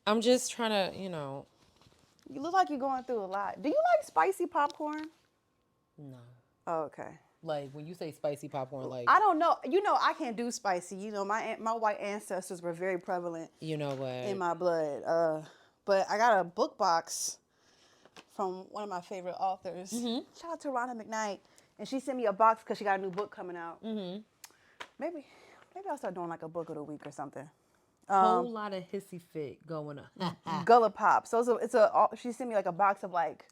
I'm just trying to, you know. You look like you're going through a lot. Do you like spicy popcorn? No. Oh, okay. Like, when you say spicy popcorn, like, I don't know. You know, I can't do spicy. You know, my white ancestors were very prevalent you know what? in my blood. But I got a book box from one of my favorite authors. Shout out to Rhonda McKnight. And she sent me a box because she got a new book coming out. Maybe I'll start doing like a book of the week or something. Whole lot of hissy fit going on. Gullah Pop. So she sent me like a box of like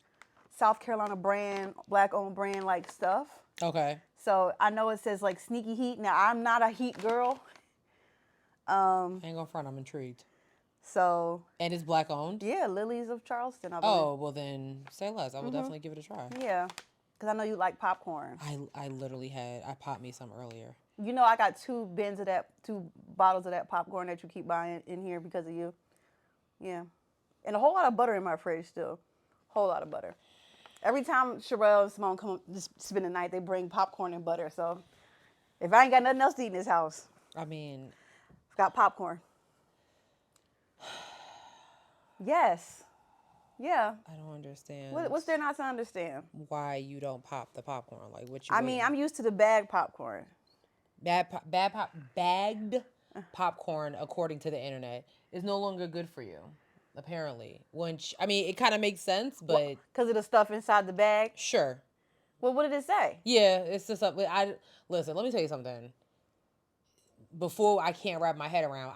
South Carolina brand, black owned brand like stuff. Okay. So I know it says like sneaky heat. Now I'm not a heat girl. I ain't gonna front, I'm intrigued. So. And it's black owned? Yeah, Lilies of Charleston, I believe. Oh, well then say less. I will definitely give it a try. Yeah, because I know you like popcorn. I literally I popped me some earlier. You know I got two bottles of that popcorn that you keep buying in here because of you. Yeah. And a whole lot of butter in my fridge still. Whole lot of butter. Every time Sherelle and Simone come just spend the night, they bring popcorn and butter. So if I ain't got nothing else to eat in this house, I mean, I've got popcorn. Yes. Yeah. I don't understand. What's there not to understand? Why you don't pop the popcorn? Like, what you I mean, I'm used to the bag popcorn. Bagged popcorn, according to the internet, is no longer good for you. Apparently, I mean, it kind of makes sense, but because of the stuff inside the bag. Sure. Well, what did it say? Yeah, it's just something. Listen. Let me tell you something. Before I can't wrap my head around.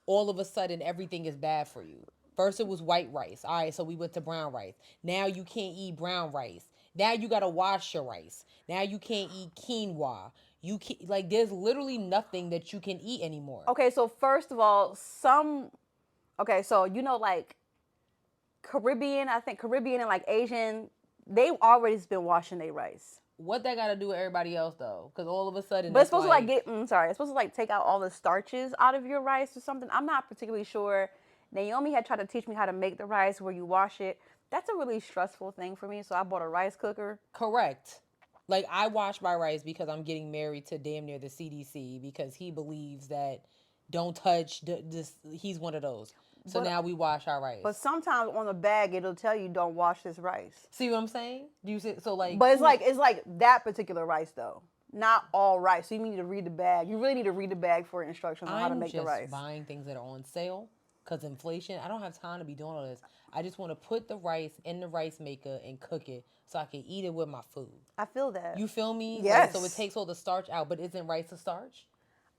All of a sudden, everything is bad for you. First, it was white rice. All right, so we went to brown rice. Now you can't eat brown rice. Now you gotta wash your rice. Now you can't eat quinoa. You can't, like, there's literally nothing that you can eat anymore. Okay, so first of all, so you know, like Caribbean and like Asian, they've always been washing their rice. What that got to do with everybody else though? Because all of a sudden, but it's supposed to it's supposed to like take out all the starches out of your rice or something. I'm not particularly sure. Naomi had tried to teach me how to make the rice where you wash it. That's a really stressful thing for me, so I bought a rice cooker. Correct. Like, I wash my rice because I'm getting married to damn near the CDC because he believes that don't touch this. He's one of those. So now we wash our rice. But sometimes on the bag it'll tell you don't wash this rice. See what I'm saying? Do you see? So like. But it's like that particular rice though. Not all rice. So you need to read the bag. You really need to read the bag for instructions on how to make the rice. I'm just buying things that are on sale because inflation. I don't have time to be doing all this. I just want to put the rice in the rice maker and cook it so I can eat it with my food. I feel that. You feel me? Yes. Like, so it takes all the starch out, but isn't rice a starch?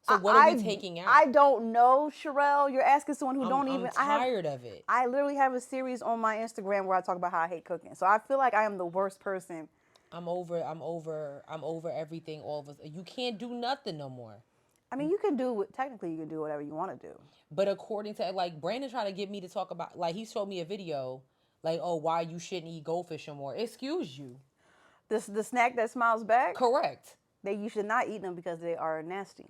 So what are we taking out? I don't know, Sherelle. You're asking someone who don't even. I'm tired of it. I literally have a series on my Instagram where I talk about how I hate cooking. So I feel like I am the worst person. I'm over everything. All of us. You can't do nothing no more. I mean, technically you can do whatever you want to do. But according to, like, Brandon tried to get me to talk about, like, he showed me a video, like, oh, why you shouldn't eat goldfish no more. Excuse you. The snack that smiles back? Correct. You should not eat them because they are nasty.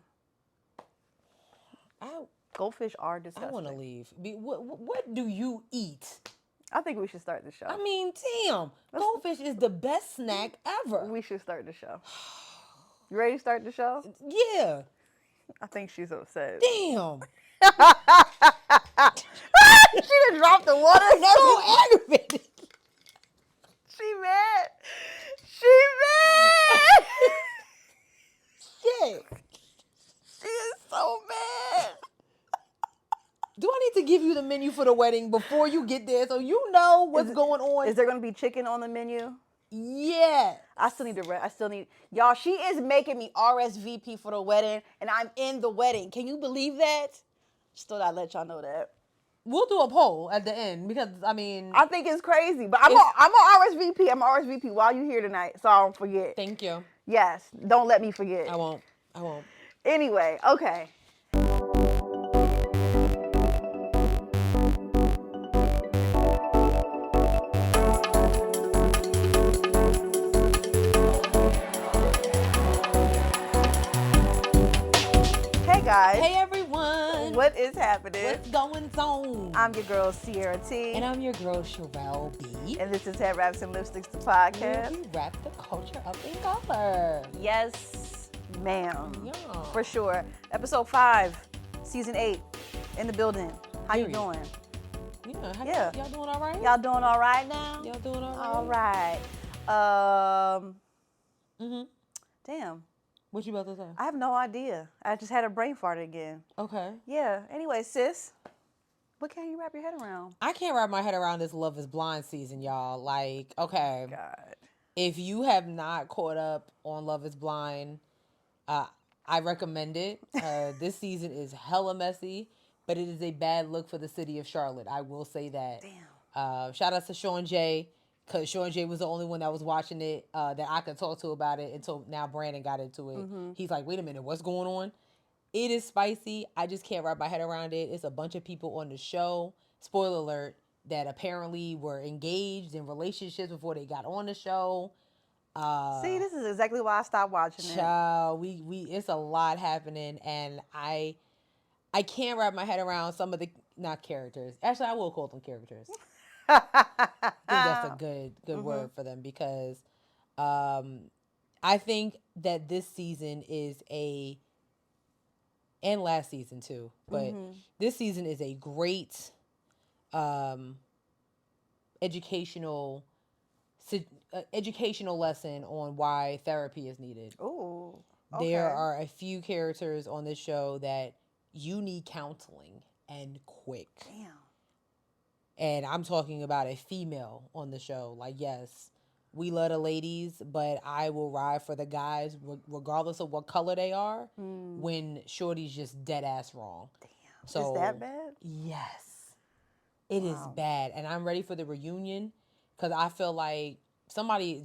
Goldfish are disgusting. I want to leave. What do you eat? I think we should start the show. I mean, damn. Goldfish is the best snack ever. We should start the show. You ready to start the show? Yeah. I think she's upset. Damn. She done dropped the water. That's so aggravated. She mad. Shit. She is so mad. Do I need to give you the menu for the wedding before you get there so you know what's going on? Is there going to be chicken on the menu? Yeah. I still need, y'all, she is making me RSVP for the wedding, and I'm in the wedding. Can you believe that? Just thought I'd let y'all know that. We'll do a poll at the end because, I mean. I think it's crazy, but I'm on RSVP. I'm on RSVP while you're here tonight, so I don't forget. Thank you. Yes, don't let me forget. I won't. Anyway, okay. Guys. Hey everyone. What is happening? What's going on? I'm your girl Sierra T. And I'm your girl Chapelle B. And this is Headwraps and Lipsticks, the podcast. Where we wrap the culture up in color. Yes, ma'am. Yeah. For sure. Episode 5, season 8, in the building. How you Period. doing? Yeah. Yeah. Y'all doing all right? Y'all doing all right now? Y'all doing all right? All right. Mhm. Damn. What you about to say? I have no idea. I just had a brain fart again. Okay. Yeah. Anyway, sis, what can you wrap your head around? I can't wrap my head around this Love Is Blind season, y'all. Like, okay, God. if you have not caught up on Love Is Blind, I recommend it. This season is hella messy, but it is a bad look for the city of Charlotte. I will say that. Damn. Shout out to Sean J, because Sean J was the only one that was watching it that I could talk to about it until now Brandon got into it. He's like, wait a minute, what's going on? It is spicy. I just can't wrap my head around it. It's a bunch of people on the show. Spoiler alert, that apparently were engaged in relationships before they got on the show. See, this is exactly why I stopped watching it. Child, we it's a lot happening, and I can't wrap my head around some of the not characters. Actually, I will call them characters. I think that's a good word for them, because I think that this season is and last season too, but this season is a great educational lesson on why therapy is needed. Ooh. Okay. There are a few characters on this show that you need counseling, and quick. Damn. And I'm talking about a female on the show. Like, yes, we love the ladies, but I will ride for the guys regardless of what color they are when Shorty's just dead ass wrong. Damn. So, is that bad? Yes. It is bad. And I'm ready for the reunion, because I feel like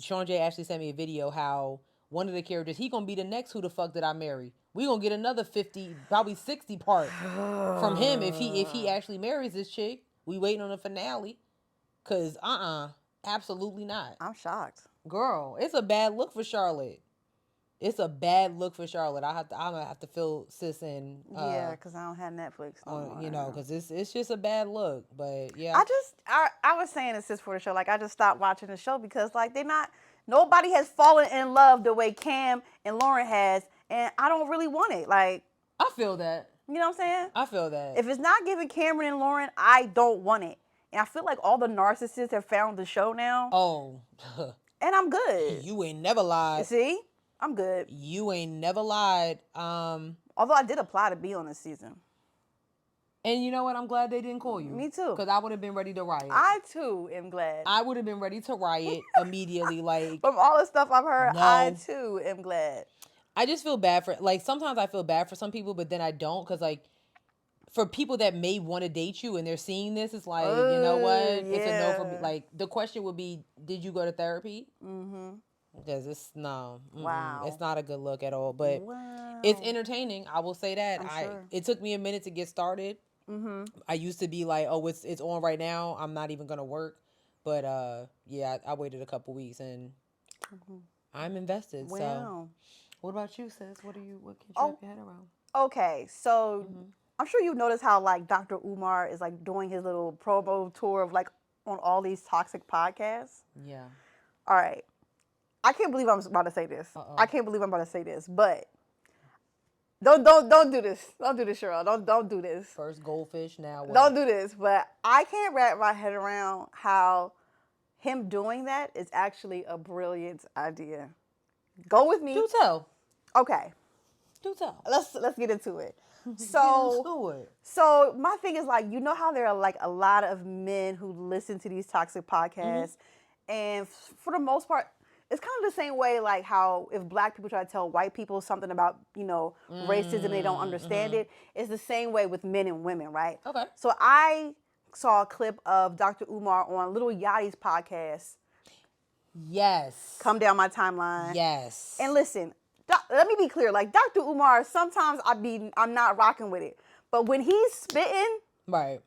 Sean J actually sent me a video how one of the characters, he gonna be the next Who the Fuck Did I Marry? We gonna get another 50, probably 60 part from him if he actually marries this chick. We waiting on the finale, cause absolutely not. I'm shocked. Girl, it's a bad look for Charlotte. It's a bad look for Charlotte. I'm gonna have to fill sis in. Yeah, because I don't have Netflix no more. You know, because it's just a bad look. But yeah, I was saying this just for the show. Like, I just stopped watching the show because, like, nobody has fallen in love the way Cam and Lauren has, and I don't really want it. Like, I feel that. you know what I'm saying? I feel that. If it's not giving Cameron and Lauren, I don't want it. And I feel like all the narcissists have found the show now. Oh, and I'm good. You ain't never lied. See? I'm good. You ain't never lied. Although I did apply to be on this season. And you know what? I'm glad they didn't call you. Me too. Because I would have been ready to riot. I too am glad. I would have been ready to riot immediately. Like, from all the stuff I've heard, no. I too am glad. I just feel bad for, like, sometimes I feel bad for some people, but then I don't, because, like, for people that may want to date you and they're seeing this, it's like, you know what? Yeah. It's a no for me. Like, the question would be, did you go to therapy? Mm-hmm. Because it's, no. Wow. It's not a good look at all. But it's entertaining. I will say that. Sure. It took me a minute to get started. Mm-hmm. I used to be like, oh, it's on right now. I'm not even going to work. But, yeah, I waited a couple weeks, and I'm invested. Wow. So, what about you, sis? What can you wrap your head around? Okay, so I'm sure you've noticed how, like, Dr. Umar is, like, doing his little promo tour of, like, on all these toxic podcasts. Yeah. All right. I can't believe I'm about to say this. I can't believe I'm about to say this, but don't do this. Don't do this, Cheryl. Don't do this. First goldfish, now what? Don't do this. But I can't wrap my head around how him doing that is actually a brilliant idea. Go with me. Do tell. Okay. Do tell. Let's get into it. So my thing is, like, you know how there are, like, a lot of men who listen to these toxic podcasts, and for the most part, it's kind of the same way, like, how if black people try to tell white people something about, you know, racism, they don't understand it. It's the same way with men and women, right? Okay. So I saw a clip of Dr. Umar on Lil Yachty's podcast. Yes. Come down my timeline. Yes. And listen, let me be clear. Like, Dr. Umar, sometimes I'm not rocking with it. But when he's spitting. Right.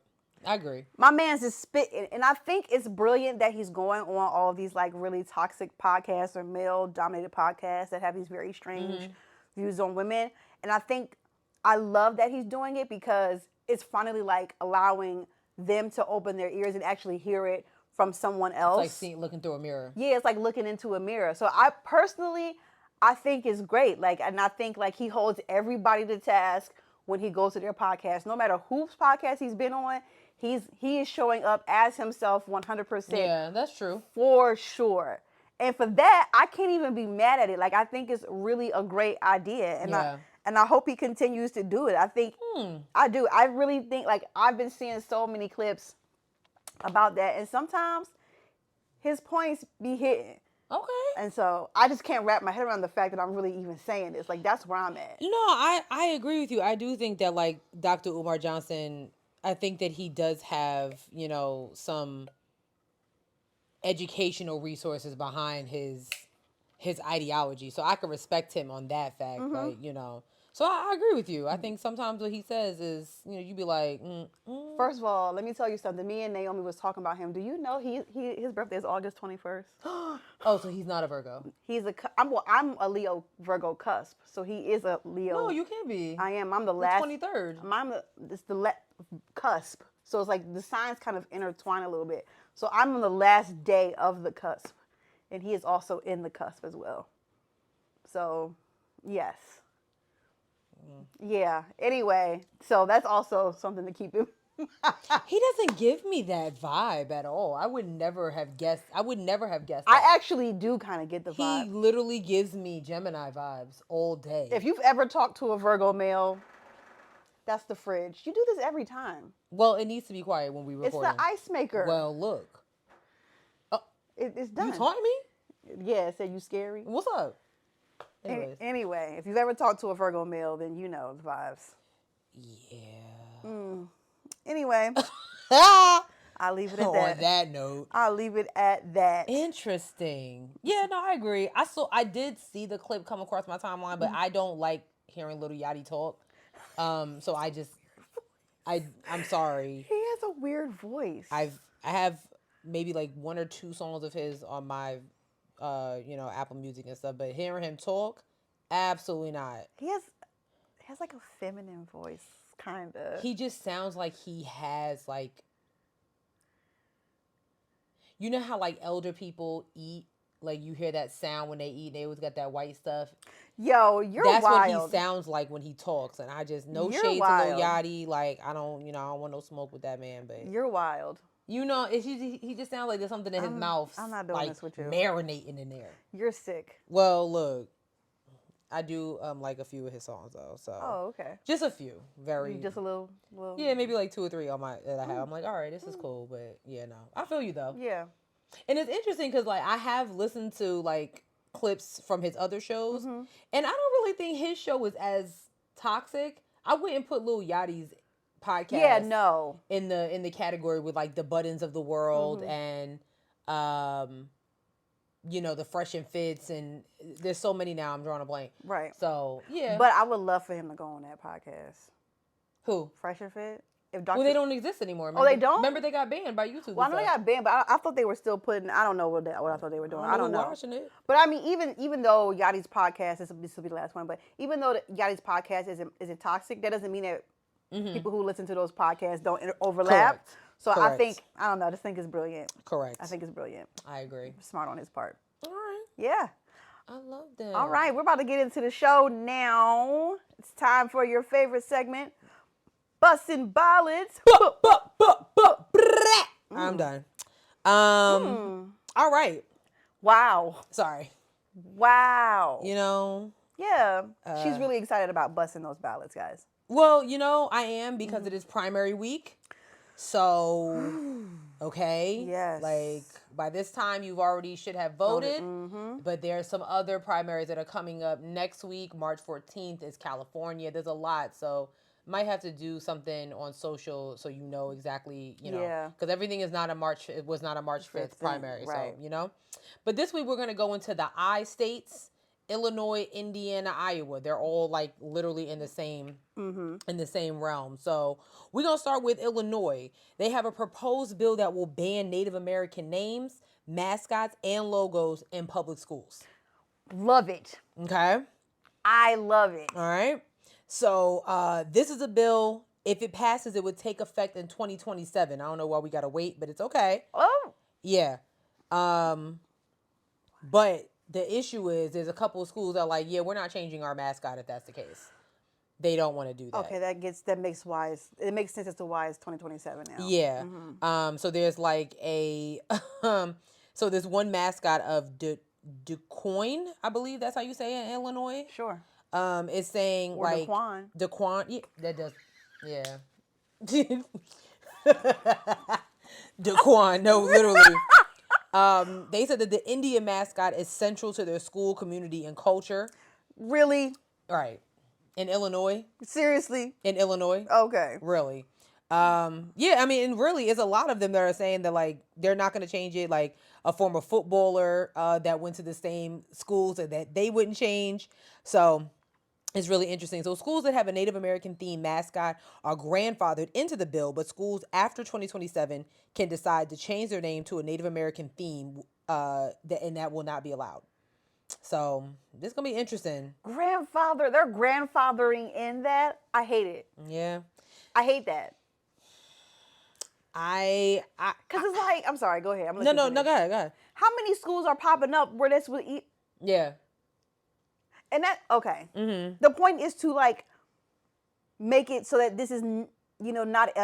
I agree. My man's just spitting. And I think it's brilliant that he's going on all of these, like, really toxic podcasts or male-dominated podcasts that have these very strange views on women. And I love that he's doing it, because it's finally, like, allowing them to open their ears and actually hear it from someone else. It's like looking through a mirror. Yeah, it's like looking into a mirror. So I think it's great. Like, and I think, like, he holds everybody to task when he goes to their podcast. No matter whose podcast he's been on, he is showing up as himself 100%. Yeah, that's true. For sure. And for that, I can't even be mad at it. Like, I think it's really a great idea. And I hope he continues to do it. I think I do. I really think, like, I've been seeing so many clips about that, and sometimes his points be hitting. Okay. And so I just can't wrap my head around the fact that I'm really even saying this. Like, that's where I'm at. No, I agree with you. I do think that, like, Dr. Umar Johnson, I think that he does have, you know, some educational resources behind his ideology. So I can respect him on that fact. Like, you know. So I agree with you. I think sometimes what he says is, you know, you be like, First of all, let me tell you something. Me and Naomi was talking about him. Do you know his birthday is August 21st? oh, so he's not a Virgo. I'm a Leo Virgo cusp. So he is a Leo. No, you can't be. I am. I'm the last. 23rd. It's the cusp. So it's like the signs kind of intertwine a little bit. So I'm on the last day of the cusp. And he is also in the cusp as well. So, yes. Yeah. Anyway, so that's also something to keep in. He doesn't give me that vibe at all. I would never have guessed. That. I actually do kind of get the vibe. He literally gives me Gemini vibes all day. If you've ever talked to a Virgo male, that's the fridge. You do this every time. Well, it needs to be quiet when we record. It's the ice maker. Well, look. It's done. You taught me? Yeah, it said you scary. What's up? Anyways. Anyway, if you've ever talked to a Virgo male, then you know the vibes. Yeah. Anyway, I'll leave it at that. On that note. I'll leave it at that. Interesting. Yeah, no, I agree. I did see the clip come across my timeline, but I don't like hearing Lil Yachty talk. So I'm sorry. He has a weird voice. I have maybe like 1 or 2 songs of his on my Apple Music and stuff, but hearing him talk, absolutely not. He has like a feminine voice, kind of. He just sounds like he has like, you know how like elder people eat, like you hear that sound when they eat, they always got that white stuff. Yo, you're That's wild. what he sounds like when he talks, and I just You're shade wild. to Lil Yachty. Like I don't want no smoke with that man, but You're wild. you know, he just sounds like there's something in his mouth. I'm not doing like, this with you. Marinating in there. You're sick. Well, look, I do like a few of his songs though. So Oh, okay. just a few, Just a little. Yeah, maybe like 2 or 3 on my that I have. I'm like, all right, this is cool, but yeah, no, I feel you though. Yeah. And it's interesting because like I have listened to like clips from his other shows, and I don't really think his show was as toxic. I wouldn't put Lil Yachty's podcast in the category with like the Buttons of the world and the Fresh and Fits, and there's so many now I'm drawing a blank. Right. So yeah. But I would love for him to go on that podcast. Who? Fresh and Fit? Well, they don't exist anymore. Remember? Oh, they don't? Remember they got banned by YouTube. Well, I know they got banned, but I thought they were still putting. I don't know what I thought they were doing. I don't know. Watching it. But I mean, even though Yachty's podcast, this will be the last one, but even though Yachty's podcast isn't toxic, that doesn't mean that people who listen to those podcasts don't overlap. Correct. So Correct. I think, I don't know, I just think it's brilliant. Correct. I think it's brilliant. I agree. Smart on his part. All right. Yeah. I love that. All right, we're about to get into the show now. It's time for your favorite segment, Bussin' Ballots. I'm done. All right. Wow. Sorry. Wow. You know. Yeah. She's really excited about busting those ballots, guys. Well, I am because it is primary week. So, okay. Yes. Like by this time you already should have voted. But there's some other primaries that are coming up next week. March 14th is California. There's a lot. So might have to do something on social so you know exactly, because everything is not it was not a March 5th primary. Right. So, but this week we're going to go into the I states, Illinois, Indiana, Iowa. They're all like literally in the same realm. So we're going to start with Illinois. They have a proposed bill that will ban Native American names, mascots, and logos in public schools. Love it. Okay. I love it. All right. So this is a bill. If it passes, it would take effect in 2027. I don't know why we got to wait, but it's okay. Oh. Yeah. But the issue is there's a couple of schools that are like, yeah, we're not changing our mascot if that's the case. they don't want to do that. Okay, that makes wise. It makes sense as to why it's 2027 now. Yeah. So there's like a so there's one mascot of DuQuoin, I believe that's how you say it in Illinois. Sure. It's saying Or like DeQuan. DeQuan. Yeah, that does. Yeah. DeQuan. No, literally. They said that the Indian mascot is central to their school, community, and culture. Really? Right. In Illinois. Seriously? In Illinois. Okay. Really. Yeah, I mean, and really, it's a lot of them that are saying that like they're not going to change it. Like a former footballer that went to the same schools and that they wouldn't change. So it's really interesting. So schools that have a Native American themed mascot are grandfathered into the bill, but schools after 2027 can decide to change their name to a Native American theme, and that will not be allowed. So this is gonna be interesting. They're grandfathering in that. I hate it. Yeah. I hate that. I Because it's like, I'm sorry, go ahead. no, go ahead. How many schools are popping up where this would eat? Yeah. And that, okay. Mm-hmm. The point is to like make it so that this is, not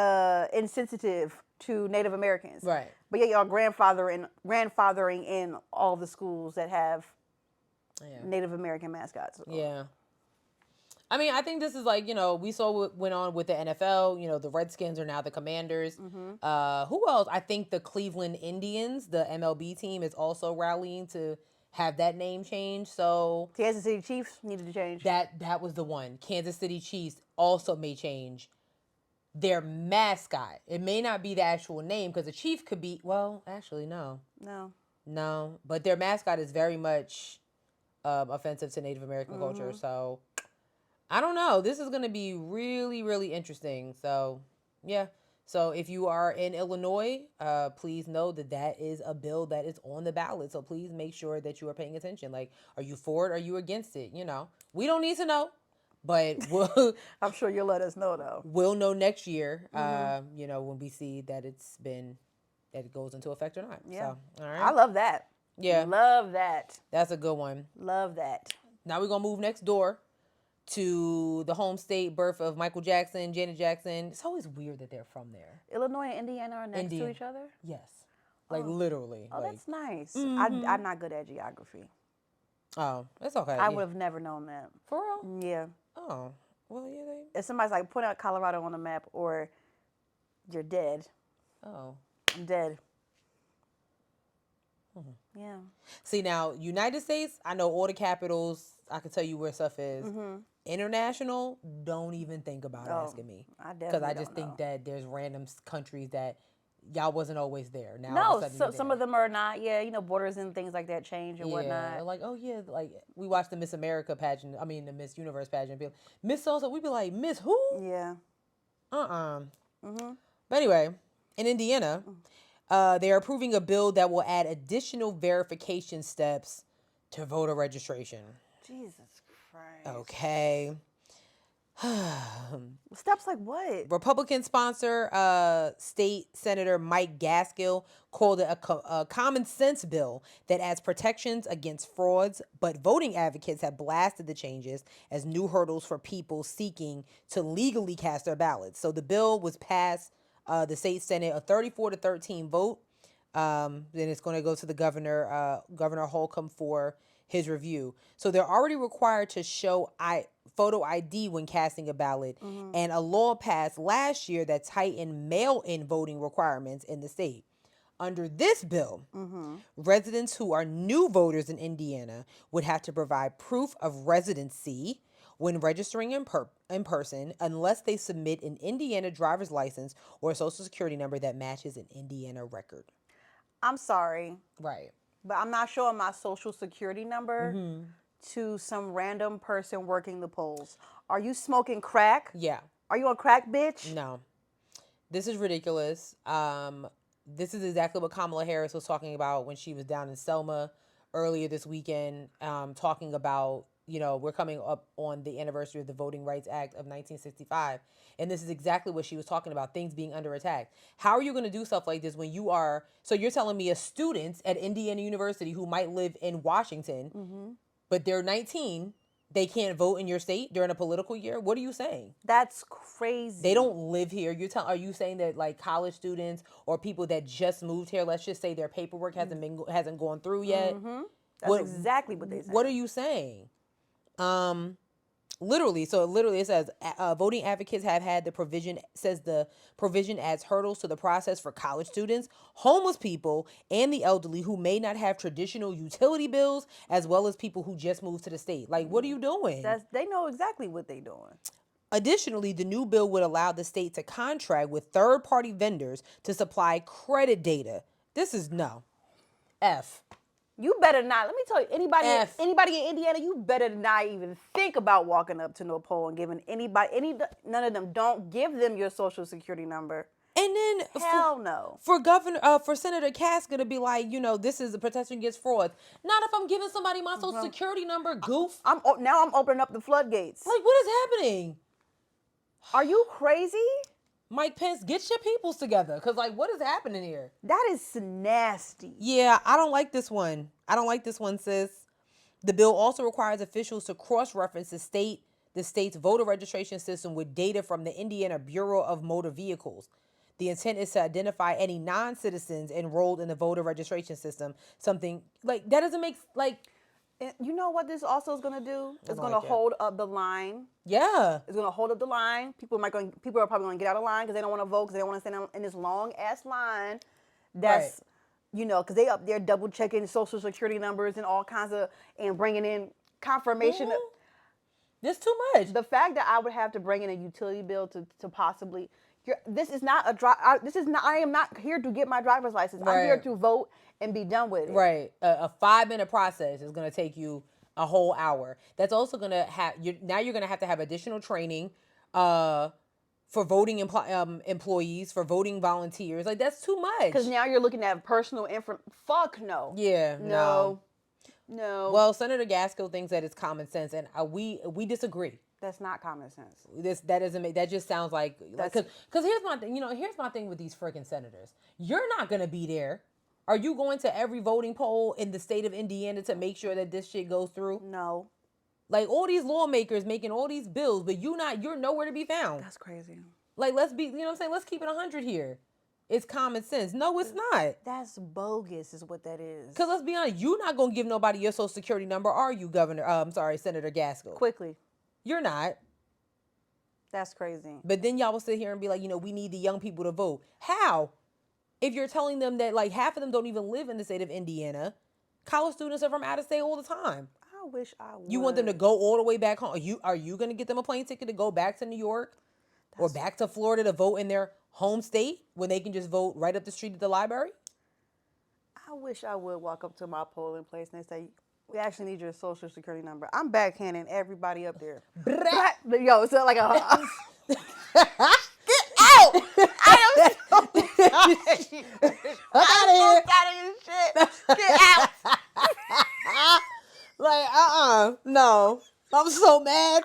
insensitive to Native Americans. Right. But yet y'all grandfathering in all the schools that have Native American mascots. Yeah. I mean, I think this is like, we saw what went on with the NFL. The Redskins are now the Commanders. Mm-hmm. Who else? I think the Cleveland Indians, the MLB team, is also rallying to have that name change. So Kansas City Chiefs needed to change. That was the one. Kansas City Chiefs also may change their mascot. It may not be the actual name because the Chief could be, well, actually, no. No. But their mascot is very much offensive to Native American culture. So I don't know. This is going to be really, really interesting. So, yeah. So if you are in Illinois, please know that is a bill that is on the ballot. So please make sure that you are paying attention. Like, are you for it? Are you against it? We don't need to know, but I'm sure you'll let us know though. We'll know next year, when we see that that it goes into effect or not. Yeah. So, all right. I love that. Yeah. Love that. That's a good one. Love that. Now we're going to move next door to the home state birth of Michael Jackson, Janet Jackson. It's always weird that they're from there. Illinois and Indiana are next to each other? Yes. Like literally. Oh, like, that's nice. Mm-hmm. I'm not good at geography. Oh, that's okay. I would have never known that. For real? Yeah. Oh, well, yeah. If somebody's like, put out Colorado on the map or you're dead. Oh. I'm dead. Mm-hmm. Yeah. See, now, United States, I know all the capitals. I can tell you where stuff is. Mm-hmm. International, don't even think about asking me. Because I just think that there's random countries that y'all wasn't always there. Now, no, so some of them are not. Yeah, borders and things like that change and whatnot. Like, oh yeah, like we watched the Miss America pageant. I mean, the Miss Universe pageant. Be like, Miss also, we'd be like, Miss who? Yeah. Mm-hmm. But anyway, in Indiana, they are approving a bill that will add additional verification steps to voter registration. Jesus Christ. Okay. Steps like what? Republican sponsor, State Senator Mike Gaskill called it a common sense bill that adds protections against frauds, but voting advocates have blasted the changes as new hurdles for people seeking to legally cast their ballots. So the bill was passed the state Senate a 34-13 vote. Then it's going to go to the Governor Holcomb for his review. So they're already required to show photo ID when casting a ballot, and a law passed last year that tightened mail-in voting requirements in the state. Under this bill, residents who are new voters in Indiana would have to provide proof of residency when registering in person unless they submit an Indiana driver's license or a social security number that matches an Indiana record. I'm sorry. Right. But I'm not showing my social security number to some random person working the polls. Are you smoking crack? Yeah. Are you on crack, bitch? No. This is ridiculous. This is exactly what Kamala Harris was talking about when she was down in Selma earlier this weekend, talking about, we're coming up on the anniversary of the Voting Rights Act of 1965. And this is exactly what she was talking about, things being under attack. How are you going to do stuff like this when so you're telling me a student at Indiana University who might live in Washington, but they're 19 They can't vote in your state during a political year? What are you saying? That's crazy. They don't live here. Are you saying that like college students or people that just moved here, let's just say their paperwork hasn't gone through yet? That's exactly what they say. What are you saying? Literally, so literally it says voting advocates have had the provision adds hurdles to the process for college students, homeless people, and the elderly who may not have traditional utility bills, as well as people who just moved to the state. Like, what are you doing? They know exactly what they're doing. Additionally, the new bill would allow the state to contract with third-party vendors to supply credit data. This is no. F. You better not. Let me tell you, F. anybody in Indiana, you better not even think about walking up to no poll and giving none of them. Don't give them your social security number. And then hell no. For Senator Casca to be like, this is a protection against fraud. Not if I'm giving somebody my social security number, goof. I'm opening up the floodgates. Like, what is happening? Are you crazy? Mike Pence, get your peoples together. Because, like, what is happening here? That is nasty. Yeah, I don't like this one. Sis. The bill also requires officials to cross-reference the state's voter registration system with data from the Indiana Bureau of Motor Vehicles. The intent is to identify any non-citizens enrolled in the voter registration system. Something, like, that doesn't make, like... You know what this also is going to do? It's going to hold up the line. Yeah. It's going to hold up the line. People are probably going to get out of line because they don't want to vote, because they don't want to stand in this long-ass line. That's, because they up there double-checking social security numbers and all kinds of, and bringing in confirmation. This too much. The fact that I would have to bring in a utility bill to possibly... I am not here to get my driver's license. Right. I'm here to vote and be done with it. Right. A 5-minute process is going to take you a whole hour. That's also going to have now you're going to have additional training for voting employees, for voting volunteers. Like, that's too much. Because now you're looking at personal info. Fuck no. Yeah. No. Well, Senator Gaskell thinks that it's common sense, and we disagree. That's not common sense. That just sounds like because here's my thing. Here's my thing with these freaking senators. You're not going to be there. Are you going to every voting poll in the state of Indiana to make sure that this shit goes through? No. Like, all these lawmakers making all these bills, but you're nowhere to be found. That's crazy. Like, let's be, what I'm saying? Let's keep it 100 here. It's common sense. No, it's not. That's bogus is what that is. Because let's be honest, you're not going to give nobody your social security number, are you, Senator Gaskell? Quickly. You're not. That's crazy. But then y'all will sit here and be like, we need the young people to vote. How? If you're telling them that, like, half of them don't even live in the state of Indiana, college students are from out of state all the time. I wish I would. You want them to go all the way back home? Are you going to get them a plane ticket to go back to New York or back to Florida to vote in their home state when they can just vote right up the street at the library? I wish I would walk up to my polling place and they say, we actually need your social security number. I'm backhanding everybody up there. Yo, it's like a... Get out! I am so tired of this shit. Get out! Like, no. I'm so mad.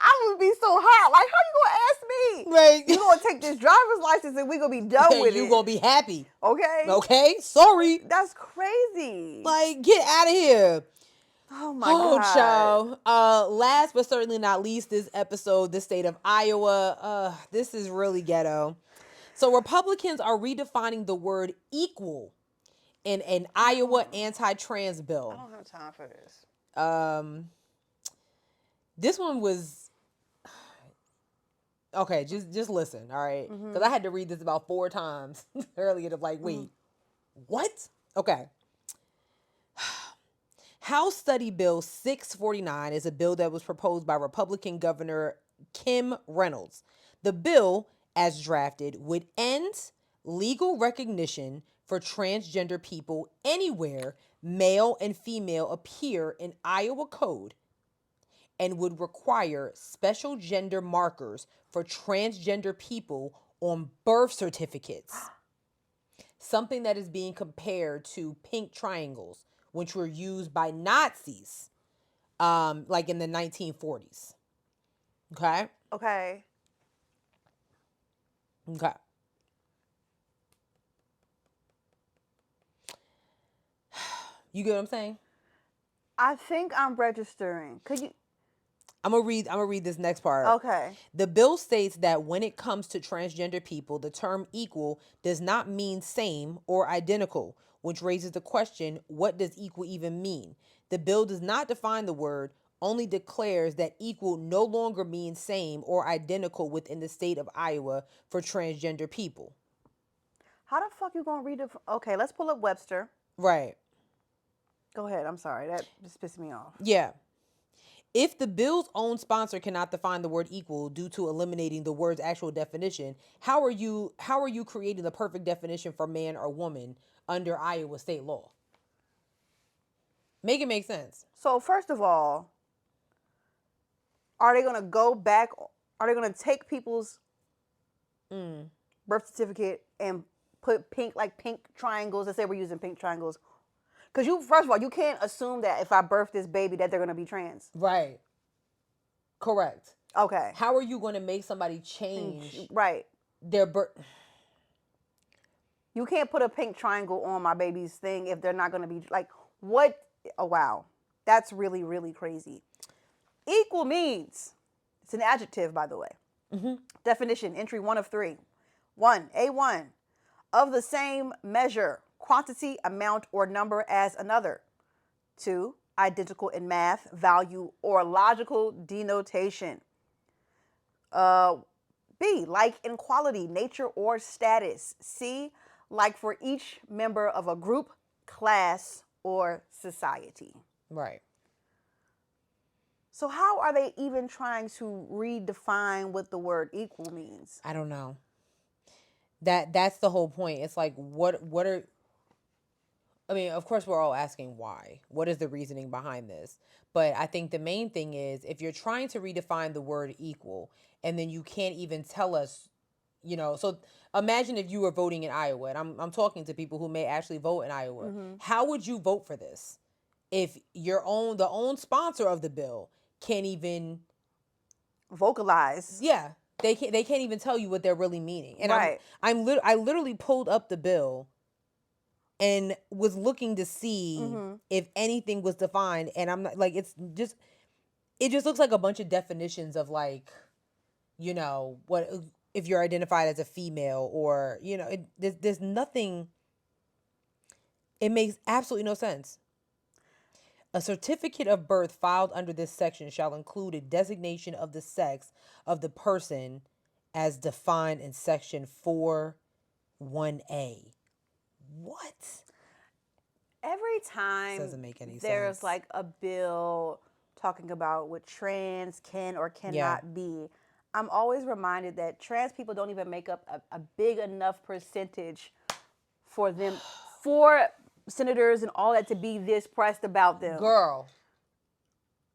I would be so hot. Like, how you gonna ask me? Right. You gonna take this driver's license and we gonna be done with it. You gonna be happy. Okay. Okay. Sorry. That's crazy. Like, get out of here. Oh my God. Child. Last but certainly not least, this episode, the state of Iowa. This is really ghetto. So Republicans are redefining the word equal in an Iowa anti-trans bill. I don't have time for this. This one was okay. Just listen, all right? Because I had to read this about 4 times earlier. To like, wait, what? Okay. House Study Bill 649 is a bill that was proposed by Republican Governor Kim Reynolds. The bill, as drafted, would end legal recognition for transgender people anywhere male and female appear in Iowa code, and would require special gender markers for transgender people on birth certificates. Something that is being compared to pink triangles, which were used by Nazis, like in the 1940s. Okay? Okay. Okay. You get what I'm saying? I think I'm registering. Could you? I'm gonna read this next part. Okay. The bill states that when it comes to transgender people, the term equal does not mean same or identical, which raises the question, what does equal even mean? The bill does not define the word, only declares that equal no longer means same or identical within the state of Iowa for transgender people. How the fuck you gonna read it? Okay, let's pull up Webster. Right. Go ahead. I'm sorry. That just pissed me off. Yeah. If the bill's own sponsor cannot define the word equal due to eliminating the word's actual definition, how are you creating the perfect definition for man or woman under Iowa state law? Make it make sense. So first of all, are they gonna go back? Are they gonna take people's birth certificate and put pink triangles and say we're using pink triangles? Because first of all, you can't assume that if I birth this baby that they're gonna be trans. Right. Correct. Okay. How are you going to make somebody change Right. their birth? You can't put a pink triangle on my baby's thing if they're not gonna be like what? Oh wow, that's really really crazy. Equal means it's an adjective, by the way. Definition, entry 1 of 3. 1, A1, of the same measure, quantity, amount, or number as another. 2, identical in math, value, or logical denotation. B, like in quality, nature, or status. C, like for each member of a group, class, or society. Right. So how are they even trying to redefine what the word equal means? I don't know. That's the whole point. It's like what are I mean, of course we're all asking why. What is the reasoning behind this? But I think the main thing is if you're trying to redefine the word equal and then you can't even tell us, so imagine if you were voting in Iowa and I'm talking to people who may actually vote in Iowa. How would you vote for this? If the own sponsor of the bill can't even Vocalize. yeah, they can't even tell you what they're really meaning. And Right. I literally pulled up the bill and was looking to see if anything was defined, and I'm not like it just looks like a bunch of definitions of like what if you're identified as a female or there's nothing. It makes absolutely no sense. A certificate of birth filed under this section shall include a designation of the sex of the person as defined in section 4(1)(a). What? Every time Doesn't make any there's sense. like a bill talking about what trans can or cannot be, I'm always reminded that trans people don't even make up a big enough percentage for them, for senators and all that to be this pressed about them. Girl,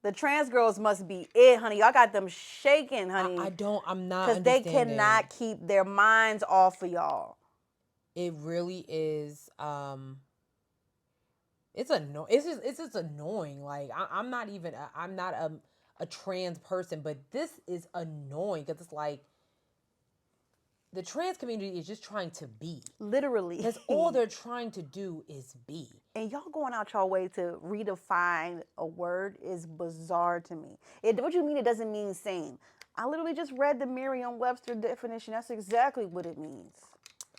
The trans girls must be it, honey. Y'all got them shaking, honey. I'm not Because they understanding. cannot keep their minds off of y'all. It really is. It's just annoying. Like I'm not even. I'm not a trans person, but this is annoying because it's like the trans community is just trying to be. Literally. That's all they're trying to do is be. And y'all going out your way to redefine a word is bizarre to me. What you mean it doesn't mean same? I literally just read the Merriam-Webster definition. That's exactly what it means.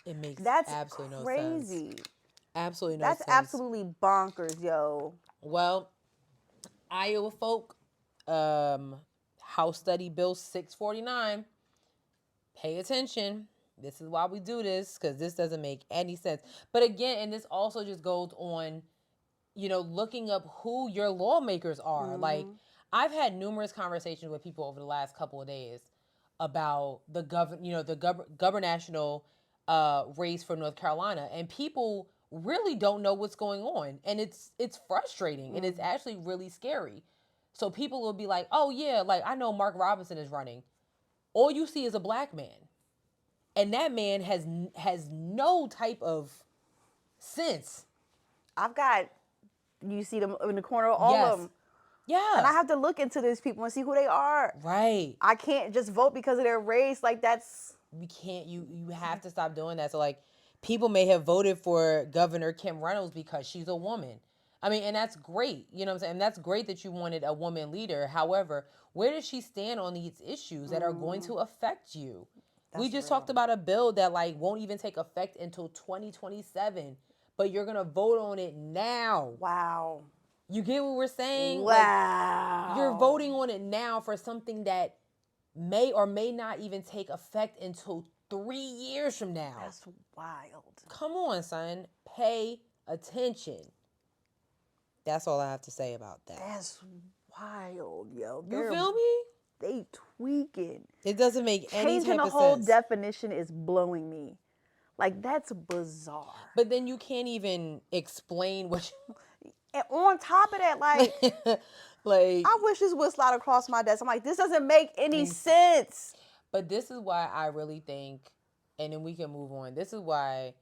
It makes That's absolutely crazy. no sense. Absolutely no That's sense. absolutely bonkers, yo. Well, Iowa folk, House Study Bill 649. Pay attention. This is why we do this, because this doesn't make any sense. But again, and this also just goes on, looking up who your lawmakers are. Like, I've had numerous conversations with people over the last couple of days about the gubernational race for North Carolina, and people really don't know what's going on, and it's frustrating, and it's actually really scary. So people will be like, "Oh yeah, like I know Mark Robinson is running." All you see is a black man, and that man has no type of sense. You see them in the corner, all of them. Yeah. And I have to look into these people and see who they are. Right. I can't just vote because of their race. Like that's. You can't. You have to stop doing that. So like, people may have voted for Governor Kim Reynolds because she's a woman. I mean, and that's great. You know what I'm saying? And that's great that you wanted a woman leader. However, where does she stand on these issues that are going to affect you? We That's just real. talked about a bill that like won't even take effect until 2027, but you're going to vote on it now. Wow. You get what we're saying? Like you're Wow. voting on it now for something that may or may not even take effect until 3 years from now. That's wild. Come on, son. Pay attention. That's all I have to say about that. That's wild, yo. You feel me? They tweaking. It doesn't make any Changing type the of whole sense. definition is blowing me. Like, that's bizarre. But then you can't even explain what And on top of that, like, like I wish this would slide across my desk. I'm like, this doesn't make any sense. But this is why I really think, and then we can move on. This is why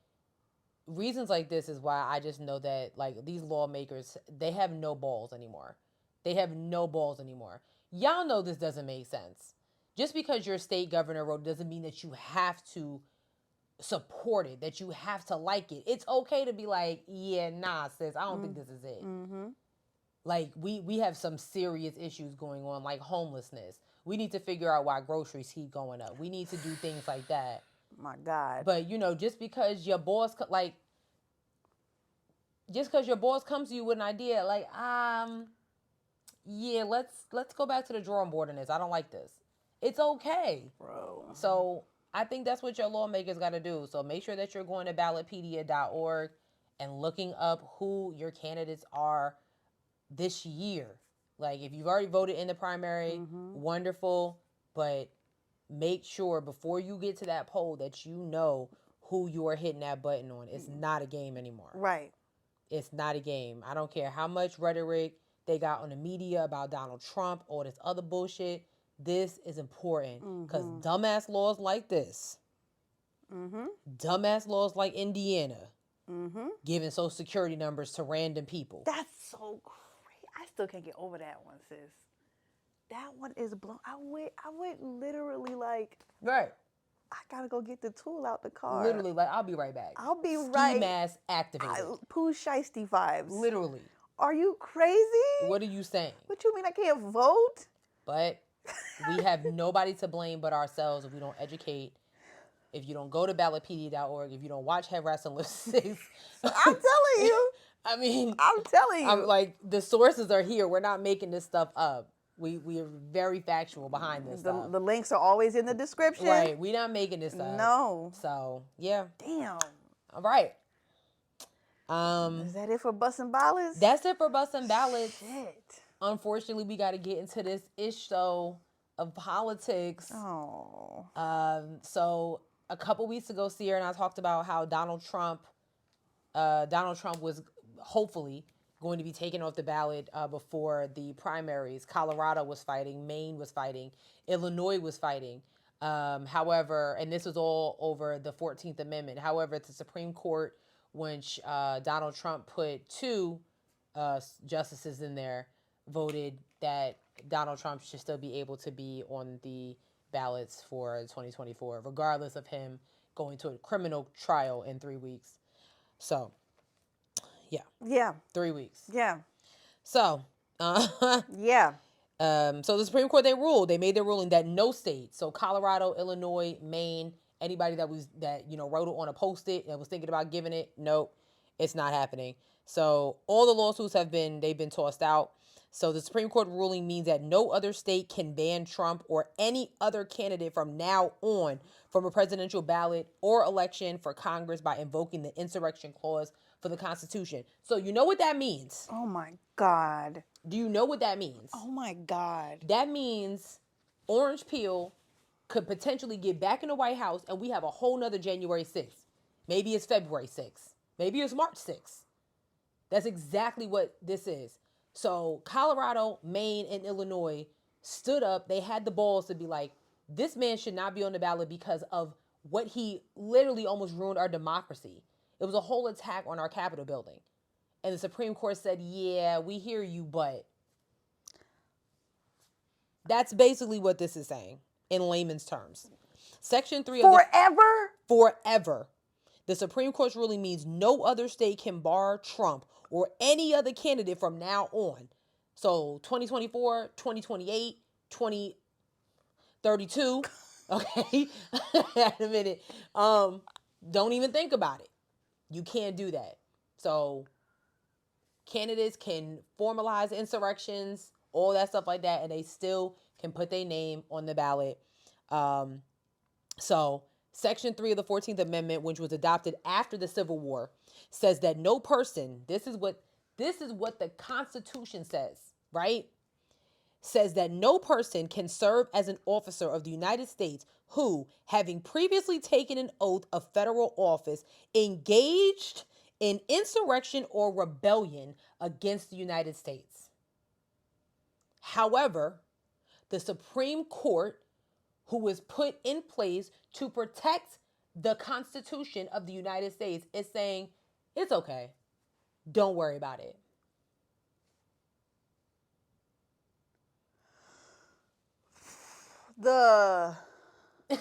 reasons like this is why I just know that like these lawmakers, they have no balls anymore. They have no balls anymore. Y'all know this doesn't make sense. Just because your state governor wrote doesn't mean that you have to support it, that you have to like it. It's okay to be like, yeah, nah, sis, I don't think this is it. Mm-hmm. Like we have some serious issues going on, like homelessness. We need to figure out why groceries keep going up. We need to do things like that. My God. But you know, just because your boss comes to you with an idea, like yeah, let's go back to the drawing board on this. I don't like this. It's okay, Bro. So I think that's what your lawmakers got to do. So make sure that you're going to ballotpedia.org and looking up who your candidates are this year. Like if you've already voted in the primary, wonderful, but make sure before you get to that poll that you know who you are hitting that button on. It's not a game anymore. Right. It's not a game. I don't care how much rhetoric they got on the media about Donald Trump or this other bullshit. This is important because dumbass laws like this, dumbass laws like Indiana, giving social security numbers to random people. That's so crazy. I still can't get over that one, sis. That one is blown. I went literally like, Right. I gotta go get the tool out the car. Literally, like, I'll be right back. I'll be Ski right. mask activated. Pooh Shiesty vibes. Literally. Are you crazy? What are you saying? What you mean I can't vote? But we have nobody to blame but ourselves if we don't educate, if you don't go to ballotpedia.org, if you don't watch Headwraps and Lip I'm telling you. I mean, I'm telling you. I'm like, the sources are here. We're not making this stuff up. We are very factual behind this stuff. The links are always in the description. Right. We're not making this up. No. So, yeah. Damn. All right. Is that it for Bussin' Ballots? That's it for Bussin' Ballots. Shit. Unfortunately, we got to get into this ish though of politics. Oh. So a couple weeks ago, Sierra and I talked about how Donald Trump was hopefully going to be taken off the ballot before the primaries. Colorado was fighting, Maine was fighting, Illinois was fighting. However, and this was all over the 14th Amendment. However, the Supreme Court, which Donald Trump put two justices in there, voted that Donald Trump should still be able to be on the ballots for 2024, regardless of him going to a criminal trial in 3 weeks. So, Yeah. 3 weeks. Yeah. So, Yeah. so the Supreme Court, they made their ruling that no state, so Colorado, Illinois, Maine, anybody that wrote it on a post-it and was thinking about giving it, nope, it's not happening. So all the lawsuits they've been tossed out. So the Supreme Court ruling means that no other state can ban Trump or any other candidate from now on from a presidential ballot or election for Congress by invoking the insurrection clause for the Constitution. So you know what that means? Oh my God. Do you know what that means? Oh my God. That means Orange Peel could potentially get back in the White House and we have a whole nother January 6th. Maybe it's February 6th. Maybe it's March 6th. That's exactly what this is. So Colorado, Maine, and Illinois stood up. They had the balls to be like, this man should not be on the ballot because of what he literally almost ruined our democracy. It was a whole attack on our Capitol building. And the Supreme Court said, yeah, we hear you, but that's basically what this is saying in layman's terms. Section 3 of Forever? forever. The Supreme Court's ruling means no other state can bar Trump or any other candidate from now on. So 2024, 2028, 2032. Okay. Wait a minute. Don't even think about it. You can't do that. So candidates can formalize insurrections, all that stuff like that, and they still can put their name on the ballot. So Section 3 of the 14th Amendment, which was adopted after the Civil War, says that no person, this is what the Constitution says, right? Says that no person can serve as an officer of the United States who, having previously taken an oath of federal office, engaged in insurrection or rebellion against the United States. However, the Supreme Court, who was put in place to protect the Constitution of the United States, is saying, it's okay. Don't worry about it.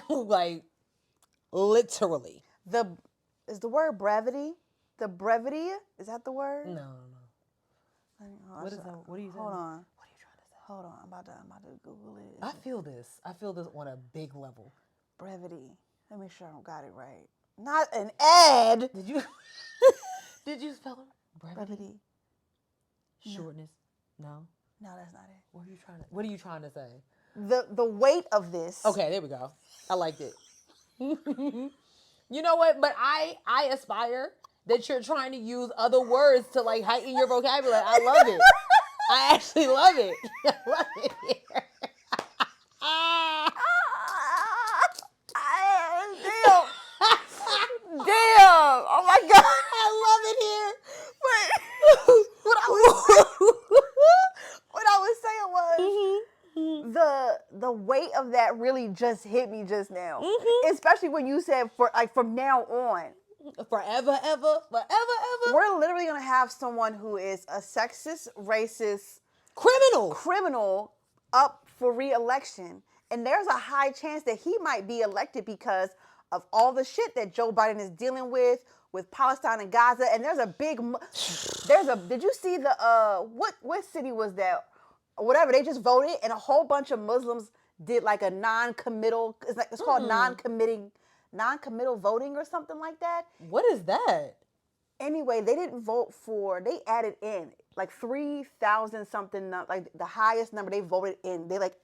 Like, literally. Is the word brevity? The brevity? Is that the word? No. What is that? What are you saying? Hold on. What are you trying to say? Hold on. I'm about to Google it. I feel this on a big level. Brevity. Let me make sure I got it right. Not an ad. Did you spell it? Brevity. Shortness? No. No, that's not it. What are you trying to say? The weight of this. Okay, there we go. I liked it. You know what? But I aspire that you're trying to use other words to like heighten your vocabulary. I love it. I actually love it. I love it. Damn. Oh my God. I love it here. Wait. What I was saying was the weight of that really just hit me just now. Especially when you said from now on. Forever, ever. We're literally gonna have someone who is a sexist, racist criminal up for re-election. And there's a high chance that he might be elected because of all the shit that Joe Biden is dealing with Palestine and Gaza. And there's a big, did you see the, what city was that? Whatever, they just voted and a whole bunch of Muslims did like a non-committal, it's called non-committal voting or something like that. What is that? Anyway, they didn't vote for, they added in like 3,000 something, like the highest number they voted in. They like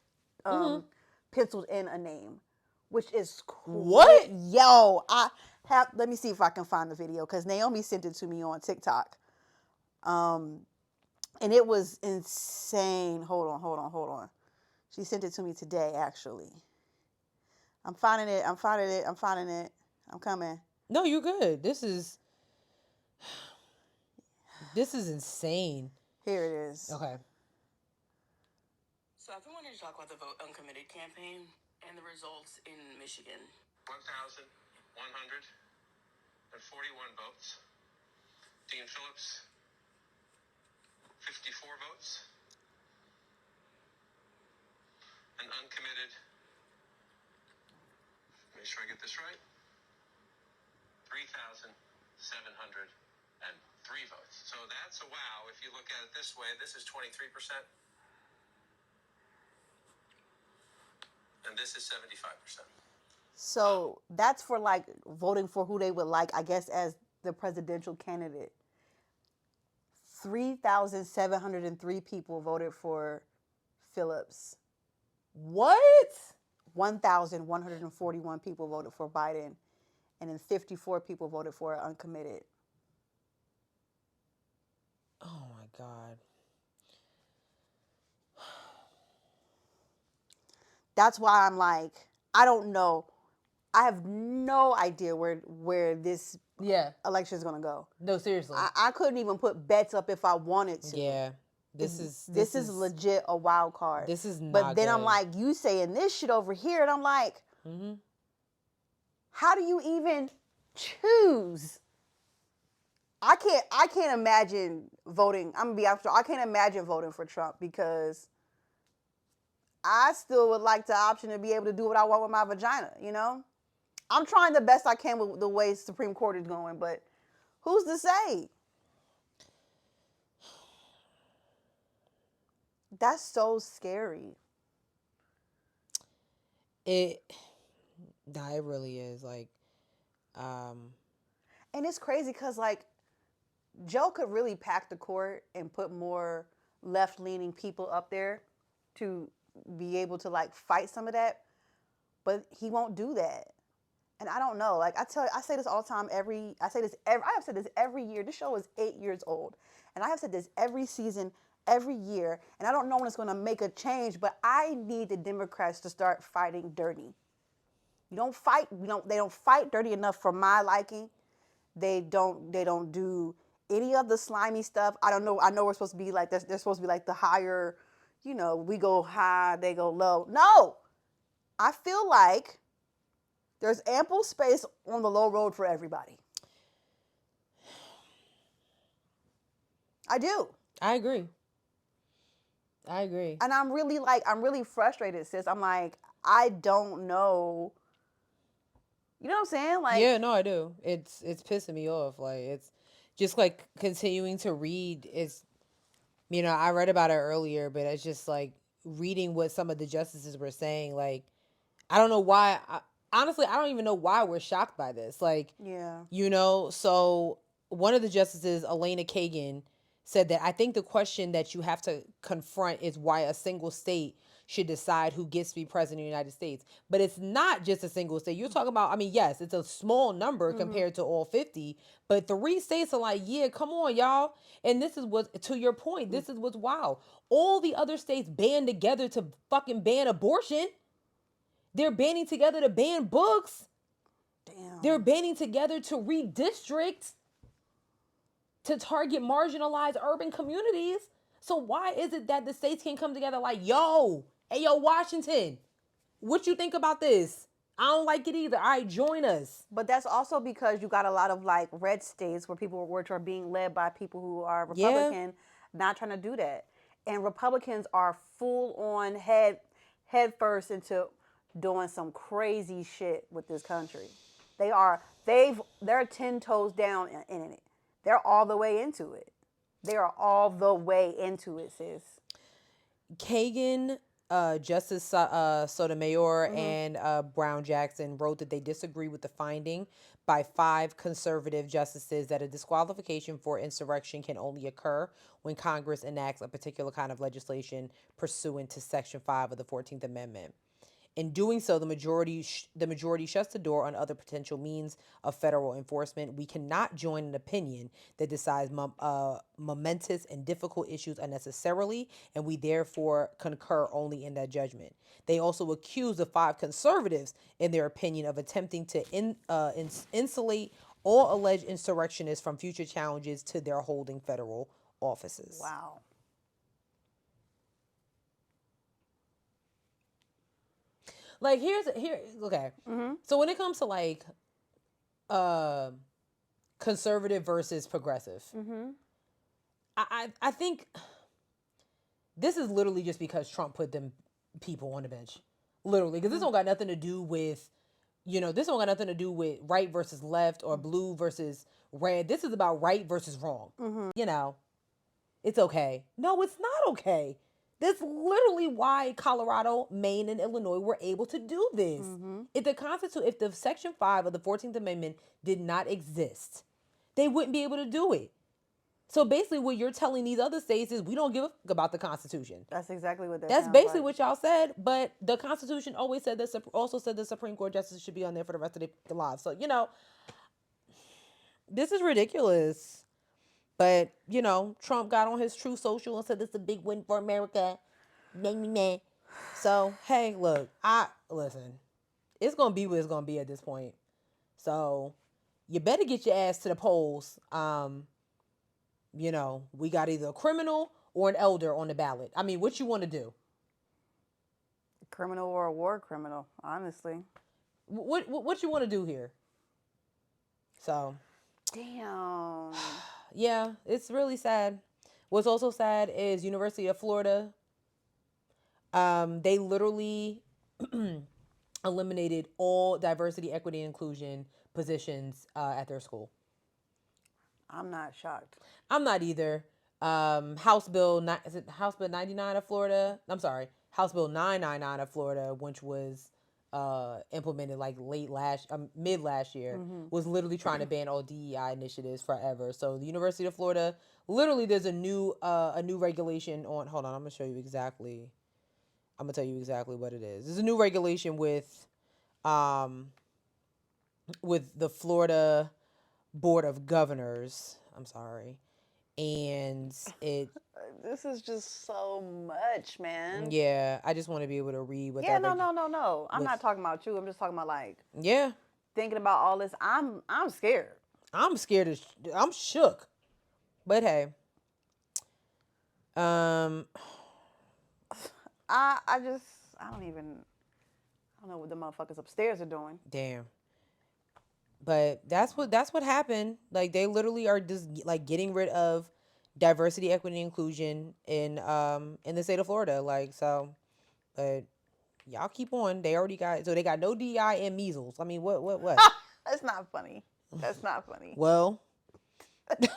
penciled in a name, which is cool. What? Yo, let me see if I can find the video because Naomi sent it to me on TikTok. And it was insane. Hold on. She sent it to me today, actually. I'm finding it. I'm coming. No, you're good. This is insane. Here it is. Okay. So I've been wanting to talk about the Vote Uncommitted campaign and the results in Michigan. 1,141 votes. Dean Phillips, 54 votes. And uncommitted, make sure I get this right, 3,703 votes. So that's a wow. If you look at it this way, this is 23%. And this is 75%. So that's for like voting for who they would like, I guess, as the presidential candidate. 3,703 people voted for Phillips. What? 1,141 people voted for Biden. And then 54 people voted for uncommitted. Oh my God. That's why I'm like, I don't know. I have no idea where this election is going to go. No, seriously. I couldn't even put bets up if I wanted to. Yeah. This is legit a wild card. This is not But then good. I'm like, you saying this shit over here, and I'm like, how do you even choose? I can't imagine voting. I'm gonna be honest. I can't imagine voting for Trump because I still would like the option to be able to do what I want with my vagina, you know? I'm trying the best I can with the way Supreme Court is going, but who's to say? That's so scary. It really is. Like, And it's crazy because, like, Joe could really pack the court and put more left-leaning people up there to be able to, like, fight some of that, but he won't do that. And I don't know. Like, I say this all the time. I have said this every year. This show is 8 years old, and I have said this every season, every year. And I don't know when it's going to make a change, but I need the Democrats to start fighting dirty. You don't fight. They don't fight dirty enough for my liking. They don't do any of the slimy stuff. I don't know. I know we're supposed to be like this. They're supposed to be like the higher, we go high, they go low. No, I feel like there's ample space on the low road for everybody. I do. I agree. And I'm really frustrated, sis. I'm like, I don't know. You know what I'm saying? Like, yeah, no, I do. It's pissing me off. Like, it's just like continuing to read is, I read about it earlier, but it's just like reading what some of the justices were saying. Like, I don't know why. Honestly, I don't even know why we're shocked by this. Like, yeah. So one of the justices, Elena Kagan, said that I think the question that you have to confront is why a single state should decide who gets to be president of the United States. But it's not just a single state. You're talking about, yes, it's a small number compared to all 50, but 3 states are like, yeah, come on, y'all. And this is what, to your point, this is what's wild. All the other states band together to fucking ban abortion. They're banding together to ban books. Damn. They're banding together to redistrict, to target marginalized urban communities. So why is it that the states can't come together like, hey, Washington, what you think about this? I don't like it either. All right, join us. But that's also because you got a lot of like red states where which are being led by people who are Republican, not trying to do that. And Republicans are full on head first into doing some crazy shit with this country. They're 10 toes down in it. They're all the way into it. They are all the way into it, sis. Kagan, Justice Sotomayor, and Brown Jackson wrote that they disagree with the finding by 5 conservative justices that a disqualification for insurrection can only occur when Congress enacts a particular kind of legislation pursuant to Section 5 of the 14th Amendment. In doing so, the majority shuts the door on other potential means of federal enforcement. We cannot join an opinion that decides momentous and difficult issues unnecessarily, and we therefore concur only in that judgment. They also accuse the 5 conservatives, in their opinion, of attempting to insulate all alleged insurrectionists from future challenges to their holding federal offices. Wow. Like, okay. So when it comes to like conservative versus progressive, I think this is literally just because Trump put them people on the bench. Literally, because this don't got nothing to do with, this don't got nothing to do with right versus left or blue versus red. This is about right versus wrong. It's okay. No, it's not okay. That's literally why Colorado, Maine, and Illinois were able to do this. If the Section 5 of the 14th Amendment did not exist, they wouldn't be able to do it. So basically what you're telling these other states is we don't give a fuck about the Constitution. That's exactly what That's basically what y'all said, but the Constitution always said that, also said the Supreme Court justices should be on there for the rest of their lives. So, this is ridiculous. But, Trump got on his True Social and said this is a big win for America. So, hey, look, listen, it's going to be what it's going to be at this point. So, you better get your ass to the polls. We got either a criminal or an elder on the ballot. I mean, what you want to do? Criminal or a war criminal, honestly. What you want to do here? So. Damn. Yeah, it's really sad. What's also sad is University of Florida. They literally eliminated all diversity, equity, and inclusion positions at their school. I'm not shocked. I'm not either. House Bill, is it House Bill 99 of Florida? I'm sorry, House Bill 999 of Florida, which was implemented like mid last year, was literally trying to ban all DEI initiatives forever. So the University of Florida, literally, there's a new regulation on. Hold on, I'm gonna show you exactly. I'm gonna tell you exactly what it is. There's a new regulation um, with the Florida Board of Governors. I'm sorry, and it. This is just so much, man. Yeah, I just want to be able to read what Yeah, that. no. I'm with- not talking about you. I'm just talking about like Yeah, thinking about all this. I'm scared. I'm scared. I'm shook. But hey, um, I don't know what the motherfuckers upstairs are doing. damn. But that's what happened. Like they literally are just like getting rid of diversity, equity, and inclusion in the state of Florida. Like so, but y'all keep on. They already got they got no DI and measles. I mean, what? That's not funny. That's not funny. Well, like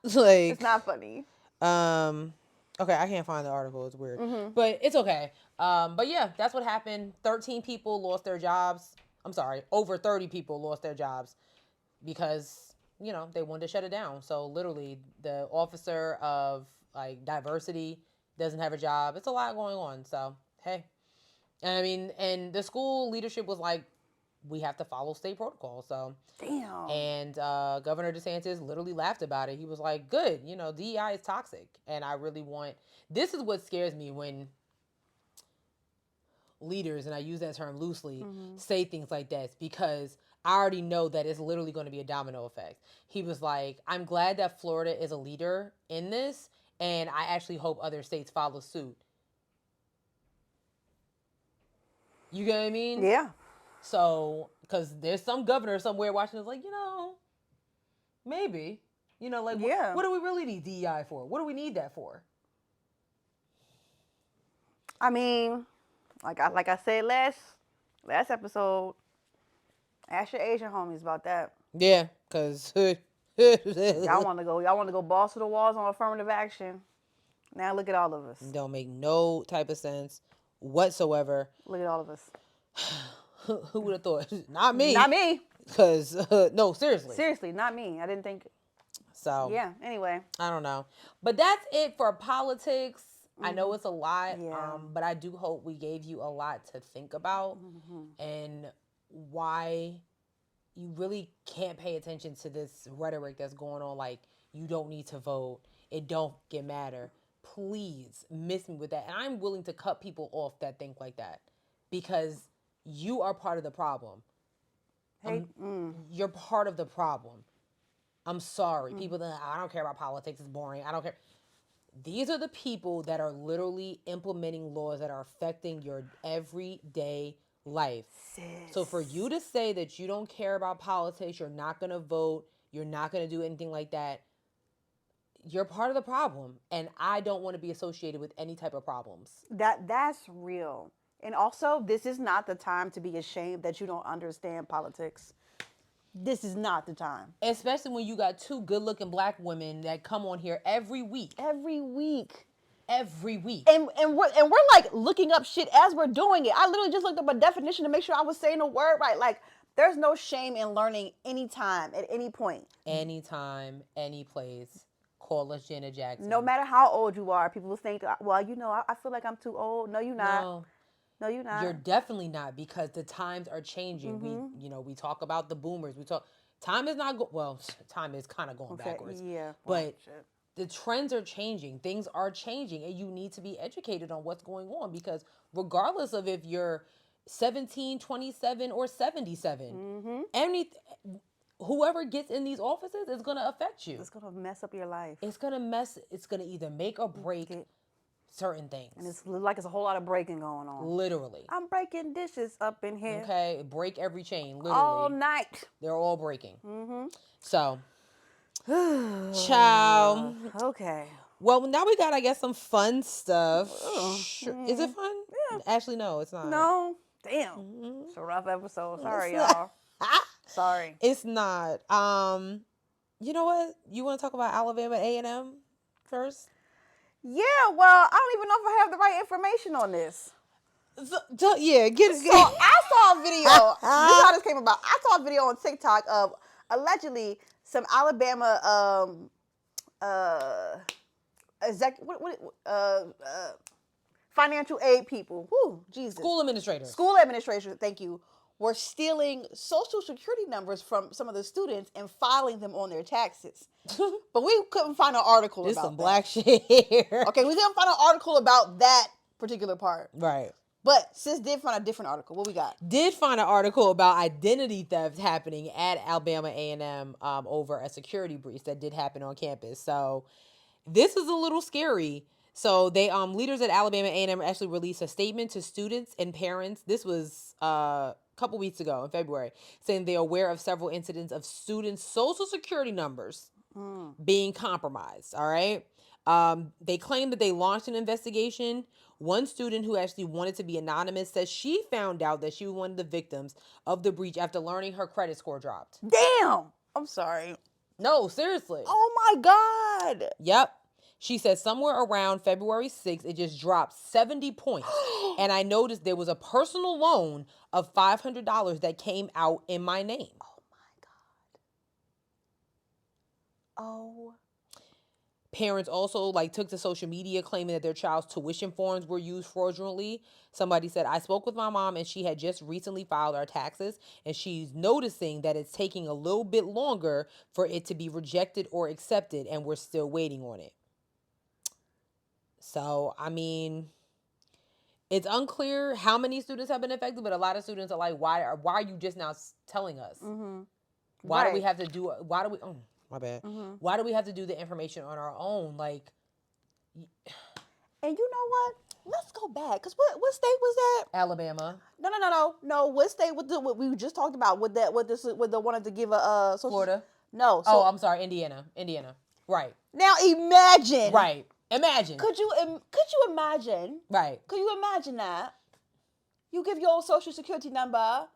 It's not funny. Okay, I can't find the article. It's weird, but it's okay. But yeah, that's what happened. 13 people lost their jobs. I'm sorry, over 30 people lost their jobs because they wanted to shut it down. So literally, the officer of like diversity doesn't have a job. It's a lot going on. So hey, and I mean, and the school leadership was like, we have to follow state protocol. So Damn. and Governor DeSantis literally laughed about it. He was like, good, DEI is toxic. And I really this is what scares me when leaders, and I use that term loosely, say things like that, because I already know that it's literally going to be a domino effect. He was like, I'm glad that Florida is a leader in this, and I actually hope other states follow suit. You get what I mean? Yeah. So, because there's some governor somewhere watching us like, maybe. Like, Yeah. what do we really need DEI for? What do we need that for? I mean, like I said last episode, ask your Asian homies about that. Yeah, because Y'all want to go balls to the walls on affirmative action. Now look at all of us. Don't make no type of sense whatsoever. Look at all of us. Who would have thought? Not me. Not me. Because, no, seriously. Seriously, not me. I didn't think. So, Yeah, anyway. I don't know. But that's it for politics. I know it's a lot, Yeah. but I do hope we gave you a lot to think about and why you really can't pay attention to this rhetoric that's going on. Like, you don't need to vote. It don't get matter. Please miss me with that. And I'm willing to cut people off that think like that because you are part of the problem. Hey, You're part of the problem. I'm sorry. People that I don't care about politics. It's boring. I don't care. These are the people that are literally implementing laws that are affecting your everyday life. sis. So for you to say that you don't care about politics, you're not going to vote, you're not going to do anything like that, you're part of the problem. And I don't want to be associated with any type of problems. That's real. And also, this is not the time to be ashamed that you don't understand politics. This is not the time. Especially when you got two good-looking black women that come on here every week. Every week. Every week. And we're like looking up shit as we're doing it. I literally just looked up a definition to make sure I was saying the word right. Like, there's no shame in learning anytime, at any point. Anytime, any place. Call us Janet Jackson. No matter how old you are, people will think, well, I feel like I'm too old. No, you're not. No, you're not. You're definitely not, because the times are changing. We talk about the boomers. Time is not time is kind of going backwards. Yeah. But the trends are changing. Things are changing, and you need to be educated on what's going on, because regardless of if you're 17, 27, or 77, whoever gets in these offices is going to affect you. It's going to mess up your life. It's going to either make or break certain things. And it's like it's a whole lot of breaking going on. Literally. I'm breaking dishes up in here. Okay, break every chain, literally. All night. They're all breaking. So, ciao. Okay. Well, now we got, I guess, some fun stuff. Is it fun? Yeah. Actually, no, it's not. No. Damn. It's a rough episode. Sorry, It's y'all. Sorry. It's not. You know what? You want to talk about Alabama A&M first? Yeah, well, I don't even know if I have the right information on this. Yeah, get So I saw a video. This is how this came about. I saw a video on TikTok of allegedly some Alabama financial aid people. Whoo, Jesus. School administrators. School administrators, thank you, were stealing social security numbers from some of the students and filing them on their taxes. But we couldn't find an article This about some that. black shit here. Okay, we couldn't find an article about that particular part. Right. But sis did find a different article. What we got? Did find an article about identity theft happening at Alabama A&M over a security breach that did happen on campus. So this is a little scary. So they leaders at Alabama A&M actually released a statement to students and parents. This was a couple weeks ago in February, saying they're aware of several incidents of students' social security numbers being compromised. All right. They claim that they launched an investigation. One student who actually wanted to be anonymous says she found out that she was one of the victims of the breach after learning her credit score dropped. Damn. I'm sorry. No, seriously. Oh my God. Yep. She said somewhere around February 6th, it just dropped 70 points. And I noticed there was a personal loan of $500 that came out in my name. Oh my God. Oh. Parents also took to social media claiming that their child's tuition forms were used fraudulently. Somebody said, I spoke with my mom and she had just recently filed our taxes and she's noticing that it's taking a little bit longer for it to be rejected or accepted and we're still waiting on it. So, I mean, it's unclear how many students have been affected, but a lot of students are like, why are you just now telling us? Mm-hmm. Why do Right. we have to do, oh, my bad. Mm-hmm. Why do we have to do the information on our own? Like, And you know what? Let's go back. Because what state was that? Alabama, No. What state what we just talked about? What the wanted to give a social. Florida. No. So Oh, I'm sorry, Indiana. Right. now imagine. Right. Imagine. Could you imagine? Right. Could you imagine that? You give your social security number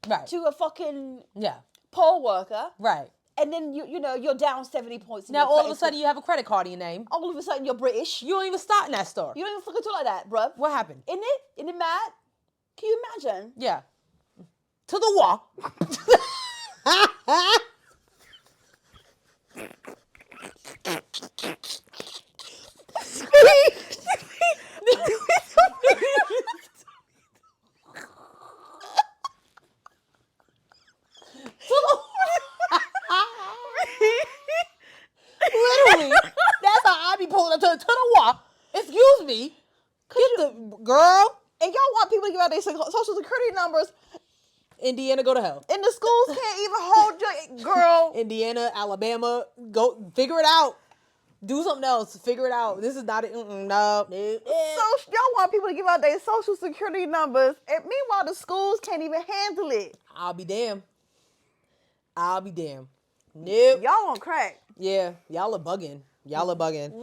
Right. to a fucking Yeah. poll worker, Right. and then you're down 70 points. In Now your all of credit a sudden score. you have a credit card in your name. all of a sudden you're British. You don't even start in that store. You don't even fucking talk like that, bruv. What happened? Isn't it mad? Can you imagine? Yeah. To the wall. Literally. That's how I be pulling up to the wall. Excuse me. Get the girl. And y'all want people to give out their social security numbers, Indiana, go to hell. and the schools can't even hold your girl. Indiana, Alabama, go figure it out. Do something else. Figure it out. This is not it. No. So y'all want people to give out their social security numbers, and meanwhile the schools can't even handle it. I'll be damned. Nope. Y'all on crack Yeah, y'all are bugging.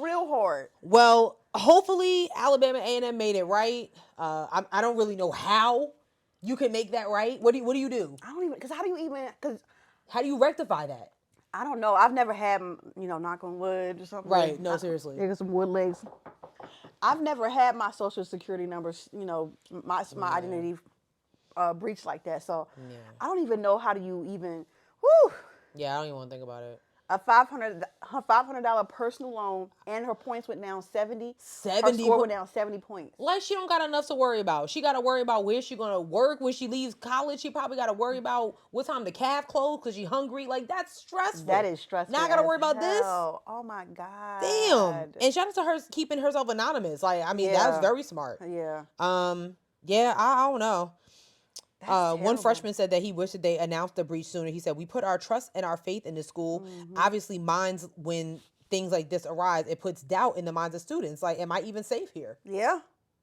real hard. Well, hopefully Alabama A&M made it right. I don't really know how you can make that right. What do you do? I don't even, because How do you rectify that? I don't know. I've never had, knock on wood or something. Right. No, seriously. Get some wood legs. I've never had my social security numbers, my identity breached like that. So Yeah. I don't even know how do you even, whew. Yeah, I don't even want to think about it. A $500 personal loan, and her points went down 70. 70 Her score went down 70 points. Like, she don't got enough to worry about. She got to worry about where she going to work when she leaves college. She probably got to worry about what time the calf closed because she hungry. Like, that's stressful. That is stressful. Now I got to as worry about this? hell. Oh, my God. Damn. And shout out to her keeping herself anonymous. Like, I mean, Yeah. that's very smart. Yeah. Yeah, I don't know. One terrible. freshman said that he wished that they announced the breach sooner. He said, we put our trust and our faith in the school. Mm-hmm. Obviously, minds, when things like this arise, it puts doubt in the minds of students. Like, am I even safe here? Yeah.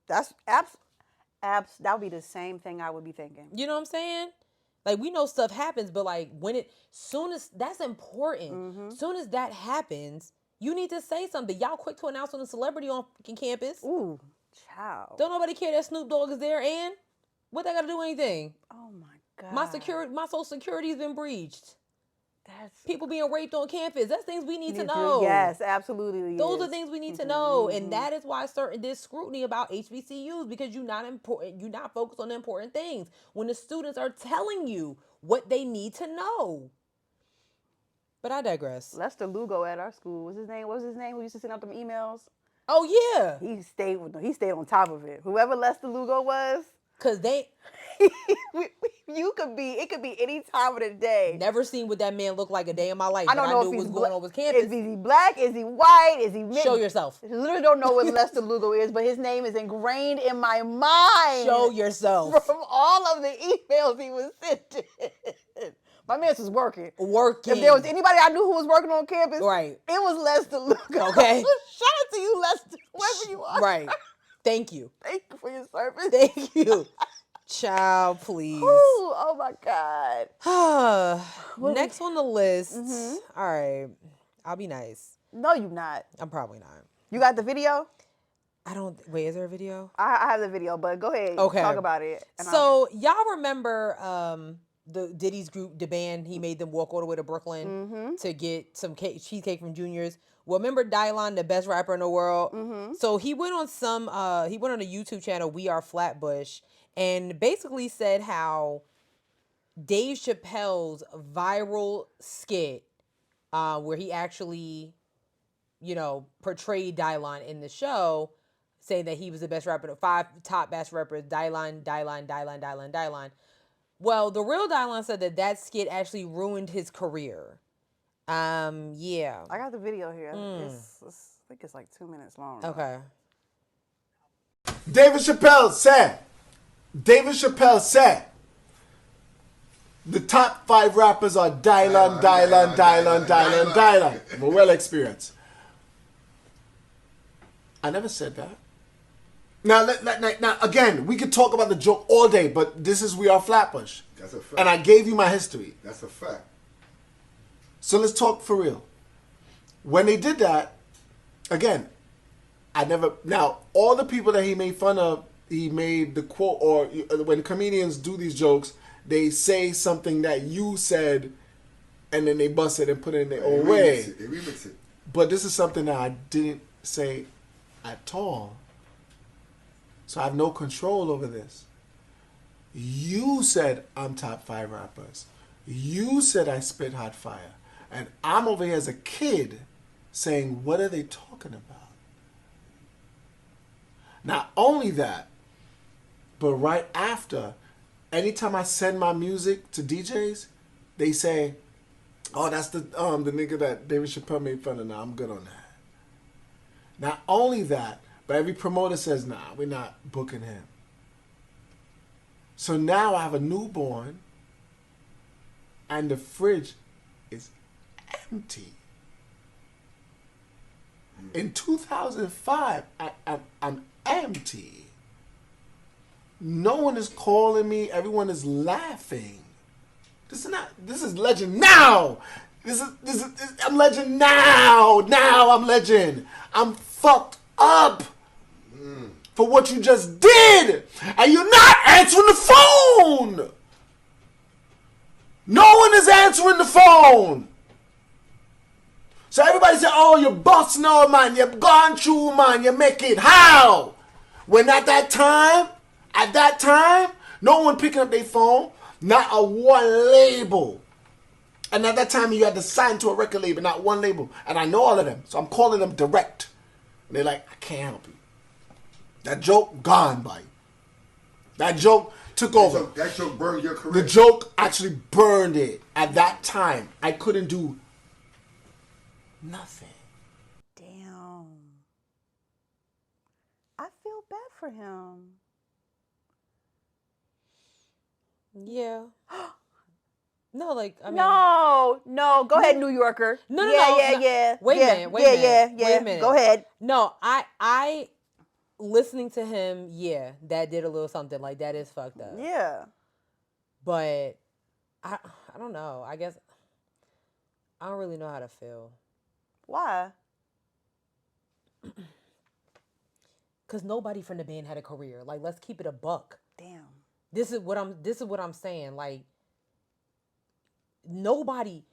That's that would be the same thing I would be thinking. You know what I'm saying? Like, we know stuff happens, but like soon as that's important. Mm-hmm. Soon as that happens, you need to say something. Y'all quick to announce on a celebrity on fucking campus. Ooh, child. Don't nobody care that Snoop Dogg is there, and What they got to do with anything? Oh my God. My social security's been breached. That's People being raped on campus. That's things we need to Need know. Yes, absolutely. Those is. are things we need to know, and that is why there's scrutiny about HBCUs, because you're not important. You're not focused on the important things when the students are telling you what they need to know. But I digress. Lester Lugo at our school. What's his name? What was his name? We used to send out them emails. Oh yeah, He stayed on top of it. Whoever Lester Lugo was, cause they it could be any time of the day. never seen what that man looked like a day in my life. I don't know knew if what he's was going on with campus. Is he black? Is he white? Is he mixed? Show yourself. I literally don't know what Lester Lugo is, but his name is ingrained in my mind. Show yourself. From all of the emails he was sending. My man was working. Working. If there was anybody I knew who was working on campus, Right. it was Lester Lugo. Okay. Shout out to you, Lester, whoever you are. Right. Thank you. Thank you for your service. Thank you. Child, please. Ooh, oh my God. Next on the list. All right. I'll be nice. No, you not. I'm probably not. You got the video? Wait, is there a video? I have the video, but go ahead. Okay. Talk about it. So y'all remember the Diddy's group, DaBand? He made them walk all the way to Brooklyn to get some cheesecake from Junior's. Well, remember Dylan, the best rapper in the world? So he went on he went on a YouTube channel, We Are Flatbush, and basically said how Dave Chappelle's viral skit, where he actually, portrayed Dylan in the show, saying that he was the best rapper, the 5 top best rappers, Dylan. Well, the real Dylan said that skit actually ruined his career. Yeah. I got the video here. I think it's like 2 minutes long. Okay. David Chappelle said, the top 5 rappers are Dylan. I'm well experienced. I never said that. Now, now, again, we could talk about the joke all day, but this is We Are Flatbush. That's a fact. And I gave you my history. That's a fact. So let's talk for real. When they did that, again, now, all the people that he made fun of, he made the quote, or when comedians do these jokes, they say something that you said, and then they bust it and put it in their own way. They remix it. But this is something that I didn't say at all. So I have no control over this. You said I'm top 5 rappers. You said I spit hot fire. And I'm over here as a kid saying, what are they talking about? Not only that, but right after, anytime I send my music to DJs, they say, oh, that's the nigga that David Chappelle made fun of. Now I'm good on that. Not only that, but every promoter says, nah, we're not booking him. So now I have a newborn and the fridge is empty. In 2005, I'm empty. No one is calling me. Everyone is laughing. This is legend now. I'm legend now. Now I'm legend. I'm fucked up for what you just did. And you're not answering the phone. No one is answering the phone. So everybody say, oh, you're boss now, man. You've gone through, man. You make it. How? When at that time, no one picking up their phone. Not a one label. And at that time, you had to sign to a record label, not one label. And I know all of them. So I'm calling them direct. And they're like, I can't help you. That joke, gone, buddy. That joke took over. That joke burned your career. The joke actually burned it. At that time, I couldn't do nothing. Damn. I feel bad for him. Yeah. No, like, I mean. No. Go ahead, New Yorker. No. Yeah. Wait a minute. Wait a minute. Go ahead. No, I listening to him, yeah, that did a little something. Like, that is fucked up. Yeah. But I don't know. I guess I don't really know how to feel. Why? Because nobody from the band had a career. Like, let's keep it a buck. Damn. This is what I'm saying. Like, nobody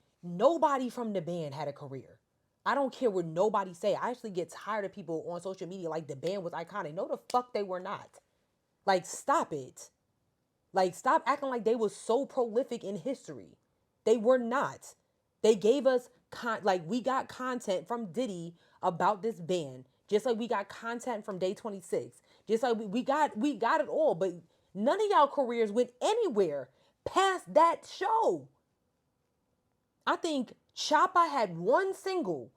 from the band had a career. I don't care what nobody say. I actually get tired of people on social media like the band was iconic. No, the fuck they were not. Like, stop it. Like, stop acting like they was so prolific in history. They were not. They gave us we got content from Diddy about this band, just like we got content from Day 26. Just like we got it all, but none of y'all careers went anywhere past that show. I think Choppa had one single.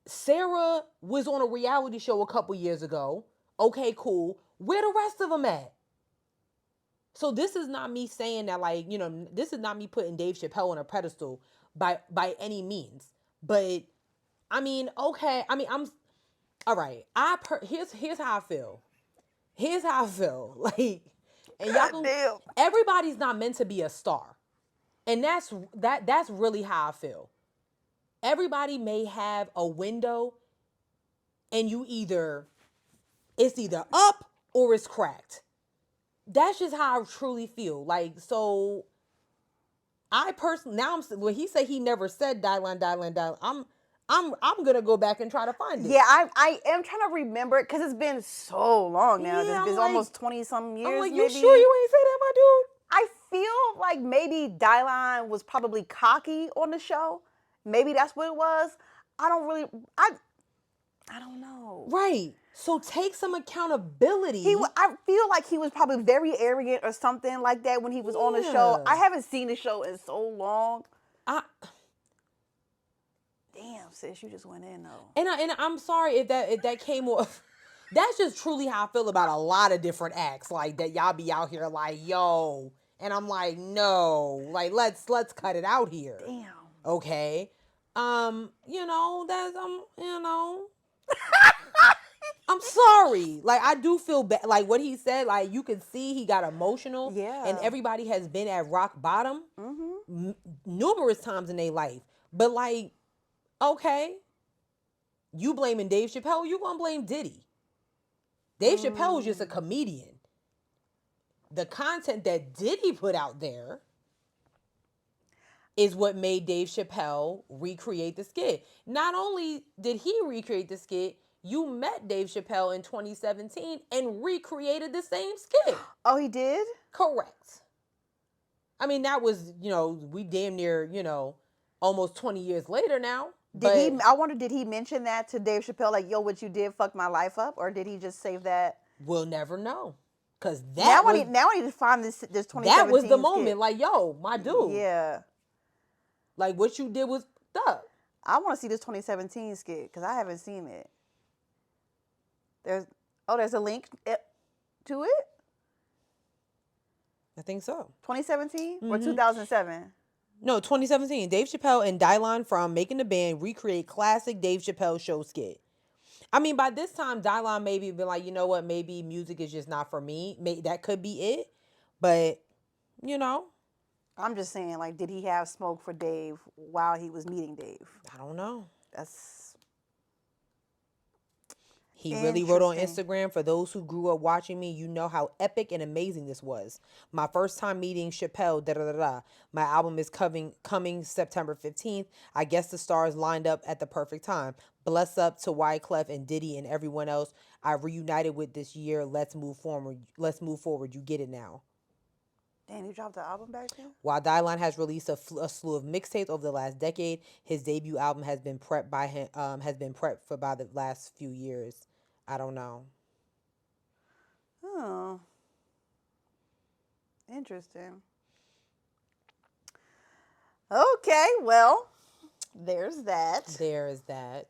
Sarah was on a reality show a couple years ago. Okay, cool. Where the rest of them at? So this is not me saying that, like, you know, this is not me putting Dave Chappelle on a pedestal by any means. But I mean, okay. I mean, I'm all right. Here's how I feel. Here's how I feel. Like, and y'all can, everybody's not meant to be a star. And that's really how I feel. Everybody may have a window and it's either up or it's cracked. That's just how I truly feel. Like, so I personally, when he said he never said Dylan, I'm gonna go back and try to find it. Yeah, I am trying to remember it because it's been so long now. Yeah, It's almost 20-something years. I'm like, maybe. You sure you ain't say that, my dude? I feel like maybe Dylan was probably cocky on the show. Maybe that's what it was. I don't know. Right. So take some accountability. I feel like he was probably very arrogant or something like that when he was on the show. I haven't seen the show in so long. Damn, sis, you just went in though. And I'm sorry if that came off. That's just truly how I feel about a lot of different acts, like that y'all be out here like, yo, and I'm like, no, like let's cut it out here. Damn. Okay. You know, that's you know. I'm sorry. Like, I do feel bad. Like, what he said, like, you can see he got emotional. Yeah. And everybody has been at rock bottom numerous times in their life. But, like, okay, you blaming Dave Chappelle, you gonna blame Diddy. Dave Chappelle was just a comedian. The content that Diddy put out there is what made Dave Chappelle recreate the skit. Not only did he recreate the skit, you met Dave Chappelle in 2017 and recreated the same skit. Oh, he did? Correct. I mean, that was, you know, we damn near, you know, almost 20 years later now. I wonder, did he mention that to Dave Chappelle, like, yo, what you did fucked my life up? Or did he just save that? We'll never know. Because now I need to find this 2017 that was the skit. moment, like, yo, my dude. Yeah. Like, what you did was up. I want to see this 2017 skit because I haven't seen it. There's a link to it? I think so. 2017 or 2007? No, 2017. Dave Chappelle and Dylan from Making the Band recreate classic Dave Chappelle show skit. I mean, by this time, Dylan maybe been like, you know what, maybe music is just not for me. Maybe that could be it. But, you know. I'm just saying, like, did he have smoke for Dave while he was meeting Dave? I don't know. He really wrote on Instagram, for those who grew up watching me, you know how epic and amazing this was. My first time meeting Chapelle, da-da-da-da. My album is coming September 15th. I guess the stars lined up at the perfect time. Bless up to Wyclef and Diddy and everyone else I reunited with this year. Let's move forward. You get it now. Damn, he dropped the album back then? While Dylan has released a slew of mixtapes over the last decade, his debut album has been prepped by him. By the last few years. I don't know. Oh, interesting. Okay, well, there's that. There is that.